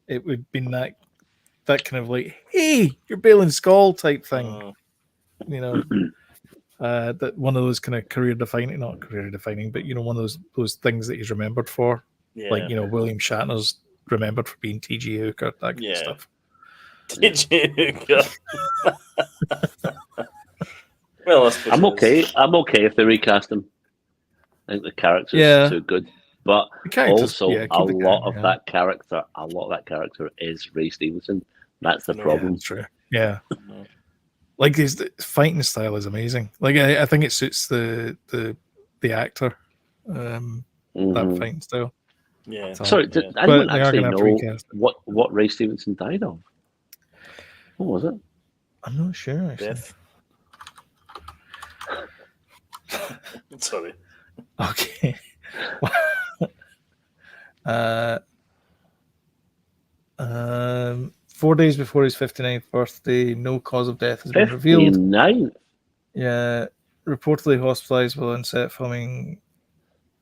[SPEAKER 1] it would have been that kind of like, hey, you're Balin Skull type thing, you know. That one of those kind of not career defining, but one of those things that he's remembered for,
[SPEAKER 2] Yeah.
[SPEAKER 1] like William Shatner's remembered for being T.G. Hooker, that kind of stuff.
[SPEAKER 2] Did you? Well, I suppose
[SPEAKER 3] I'm
[SPEAKER 2] it
[SPEAKER 3] okay.
[SPEAKER 2] is.
[SPEAKER 3] I'm okay if they recast him. I think the character's
[SPEAKER 1] Yeah.
[SPEAKER 3] too good. But
[SPEAKER 1] The characters,
[SPEAKER 3] also,
[SPEAKER 1] yeah,
[SPEAKER 3] a
[SPEAKER 1] keep it
[SPEAKER 3] lot
[SPEAKER 1] going,
[SPEAKER 3] of that character is Ray Stevenson. That's the
[SPEAKER 2] Yeah.
[SPEAKER 3] problem.
[SPEAKER 1] That's true. Yeah.
[SPEAKER 2] Mhm.
[SPEAKER 1] Like his fighting style is amazing. Like I think it suits the actor, that
[SPEAKER 3] Mhm.
[SPEAKER 1] fighting style.
[SPEAKER 2] Yeah.
[SPEAKER 1] So-
[SPEAKER 3] Sorry, did
[SPEAKER 2] Yeah.
[SPEAKER 3] anyone
[SPEAKER 1] But they are
[SPEAKER 3] actually
[SPEAKER 1] gonna have to
[SPEAKER 3] know
[SPEAKER 1] recast
[SPEAKER 3] what Ray Stevenson died of? What was it?
[SPEAKER 1] I'm not sure actually.
[SPEAKER 2] Death. Sorry.
[SPEAKER 1] Okay. 4 days before his 59th birthday, no cause of death has been revealed.
[SPEAKER 3] 59.
[SPEAKER 1] Yeah, reportedly hospitalized while on set filming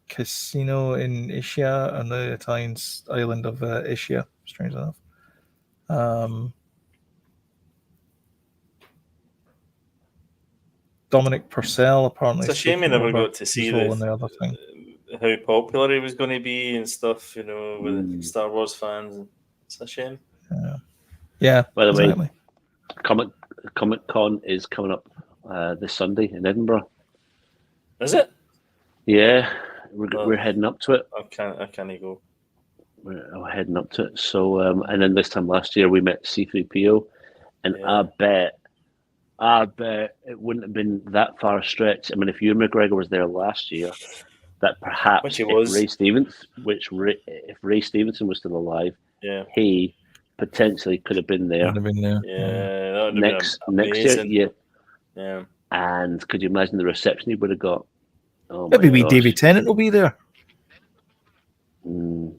[SPEAKER 1] Casino in Ischia on the Italian island of Ischia. Strange enough. Dominic Purcell apparently.
[SPEAKER 2] It's a shame he
[SPEAKER 1] taking
[SPEAKER 2] never
[SPEAKER 1] over
[SPEAKER 2] got to see
[SPEAKER 1] his role in the other thing.
[SPEAKER 2] how popular he was going to be and stuff, with
[SPEAKER 3] Mm.
[SPEAKER 2] Star Wars fans. It's a shame.
[SPEAKER 1] Yeah,
[SPEAKER 3] By the way,
[SPEAKER 1] exactly.
[SPEAKER 3] Comic Con is coming up this Sunday in Edinburgh.
[SPEAKER 2] Is it?
[SPEAKER 3] Yeah, we're,
[SPEAKER 2] Oh.
[SPEAKER 3] we're heading up to it.
[SPEAKER 2] I can't go.
[SPEAKER 3] We're heading up to it. So, and then this time last year we met C3PO, and
[SPEAKER 2] Yeah.
[SPEAKER 3] I bet it wouldn't have been that far a stretch. I mean, if Ewan McGregor was there last year, that perhaps
[SPEAKER 2] Which he
[SPEAKER 3] if
[SPEAKER 2] was.
[SPEAKER 3] if Ray Stevenson was still alive,
[SPEAKER 2] Yeah.
[SPEAKER 3] he potentially could have been there
[SPEAKER 1] Would have been there.
[SPEAKER 2] Yeah. That would have
[SPEAKER 3] next
[SPEAKER 2] been
[SPEAKER 3] year.
[SPEAKER 2] amazing.
[SPEAKER 3] Yeah,
[SPEAKER 2] Yeah.
[SPEAKER 3] and could you imagine the reception he would have got? Oh my
[SPEAKER 1] Maybe
[SPEAKER 3] gosh.
[SPEAKER 1] David Tennant will be there.
[SPEAKER 3] Mm.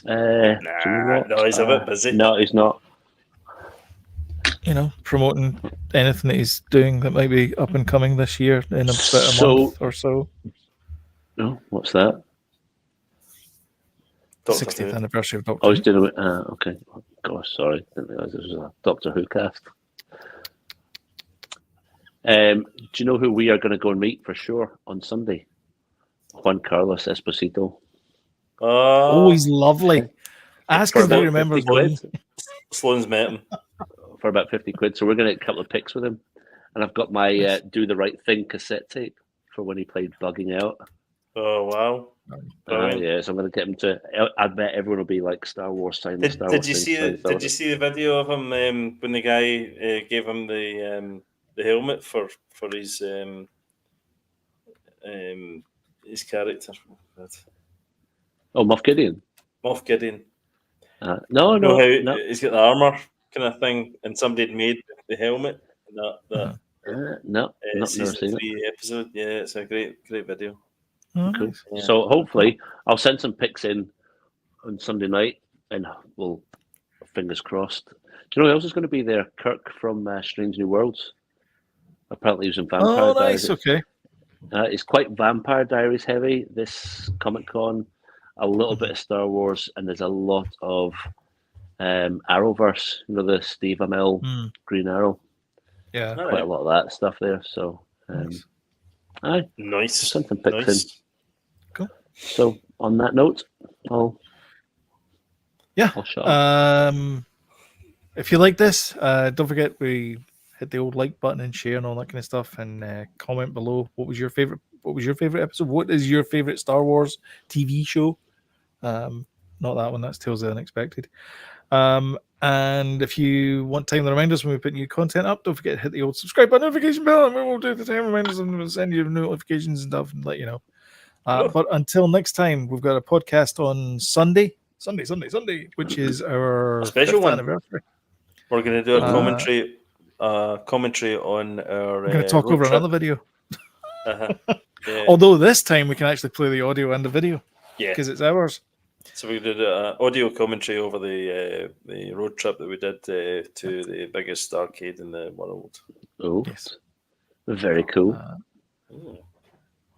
[SPEAKER 3] Do you know what?
[SPEAKER 2] No, he's a bit busy.
[SPEAKER 3] No, he's not.
[SPEAKER 1] promoting anything that he's doing that might be up and coming this year in about a
[SPEAKER 3] So-
[SPEAKER 1] month or so.
[SPEAKER 3] No, what's that?
[SPEAKER 2] Doctor
[SPEAKER 1] 60th
[SPEAKER 2] Who.
[SPEAKER 1] anniversary of
[SPEAKER 3] I
[SPEAKER 1] Doctor
[SPEAKER 3] was
[SPEAKER 1] Who.
[SPEAKER 3] doing it. Okay. Oh, gosh, sorry. Didn't realise this was a Doctor Who cast. Do you know who we are going to go and meet for sure on Sunday? Juan Carlos Esposito.
[SPEAKER 1] Always lovely. Ask
[SPEAKER 3] For
[SPEAKER 1] him if he
[SPEAKER 3] about
[SPEAKER 1] remembers
[SPEAKER 3] 50
[SPEAKER 1] me.
[SPEAKER 3] quid.
[SPEAKER 2] Sloane's met him.
[SPEAKER 3] For about 50 quid. So we're going to get a couple of pics with him. And I've got my
[SPEAKER 1] Nice.
[SPEAKER 3] Do the Right Thing cassette tape for when he played Bugging Out.
[SPEAKER 2] Oh wow! Brilliant.
[SPEAKER 3] Yeah, so I'm going to get him to. I bet everyone will be like Star Wars sign the Star
[SPEAKER 2] Did
[SPEAKER 3] Wars
[SPEAKER 2] you
[SPEAKER 3] thing,
[SPEAKER 2] see
[SPEAKER 3] sign Star
[SPEAKER 2] Did you
[SPEAKER 3] Wars.
[SPEAKER 2] see the video of him when the guy gave him the helmet for his character?
[SPEAKER 3] Oh, Moff Gideon.
[SPEAKER 2] Moff Gideon.
[SPEAKER 3] No,
[SPEAKER 2] You know
[SPEAKER 3] no,
[SPEAKER 2] how
[SPEAKER 3] no.
[SPEAKER 2] he's got the armor kind of thing, and somebody had made the helmet. And that
[SPEAKER 3] No, never
[SPEAKER 2] season
[SPEAKER 3] seen it.
[SPEAKER 2] 3 episode. Yeah, it's a great video.
[SPEAKER 1] Oh,
[SPEAKER 3] Cool.
[SPEAKER 1] nice.
[SPEAKER 2] Yeah.
[SPEAKER 3] So hopefully, I'll send some pics in on Sunday night, and we'll fingers crossed. Do you know who else is going to be there? Kirk from Strange New Worlds. Apparently, he was in Vampire
[SPEAKER 1] Oh,
[SPEAKER 3] Diaries.
[SPEAKER 1] nice. Okay.
[SPEAKER 3] It's quite Vampire Diaries heavy. This Comic Con, a little bit of Star Wars, and there's a lot of Arrowverse. You know, the Steve Amell
[SPEAKER 1] Mm,
[SPEAKER 3] Green Arrow.
[SPEAKER 1] yeah.
[SPEAKER 2] All
[SPEAKER 3] Quite a
[SPEAKER 2] right.
[SPEAKER 3] lot of that stuff there. So,
[SPEAKER 1] Nice.
[SPEAKER 3] aye,
[SPEAKER 2] Nice.
[SPEAKER 3] something picked in.
[SPEAKER 2] Nice.
[SPEAKER 1] Cool.
[SPEAKER 3] So, on that note, I'll shut up.
[SPEAKER 1] If you like this, don't forget we hit the old like button and share and all that kind of stuff, and comment below what was your favorite episode. What is your favorite Star Wars TV show? Not that one. That's Tales of the Unexpected. And if you want time reminders when we put new content up, don't forget to hit the old subscribe button, notification bell, and we will do the time reminders and we'll send you notifications and stuff and let you know. But until next time, we've got a podcast on Sunday, which is our
[SPEAKER 2] A special
[SPEAKER 1] 5th
[SPEAKER 2] one.
[SPEAKER 1] anniversary.
[SPEAKER 2] We're going to do a
[SPEAKER 1] Uh,
[SPEAKER 2] commentary on our.
[SPEAKER 1] We're going to talk
[SPEAKER 2] road
[SPEAKER 1] over
[SPEAKER 2] trip.
[SPEAKER 1] another video.
[SPEAKER 2] Yeah.
[SPEAKER 1] Although this time we can actually play the audio and the video
[SPEAKER 2] Yeah.
[SPEAKER 1] because it's ours.
[SPEAKER 2] So we did an audio commentary over the road trip that we did to the biggest arcade in the world.
[SPEAKER 3] Oh,
[SPEAKER 1] Yes.
[SPEAKER 3] very cool.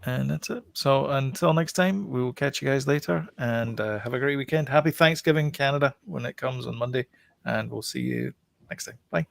[SPEAKER 1] And that's it. So until next time, we will catch you guys later and have a great weekend. Happy Thanksgiving, Canada, when it comes on Monday. And we'll see you next time. Bye.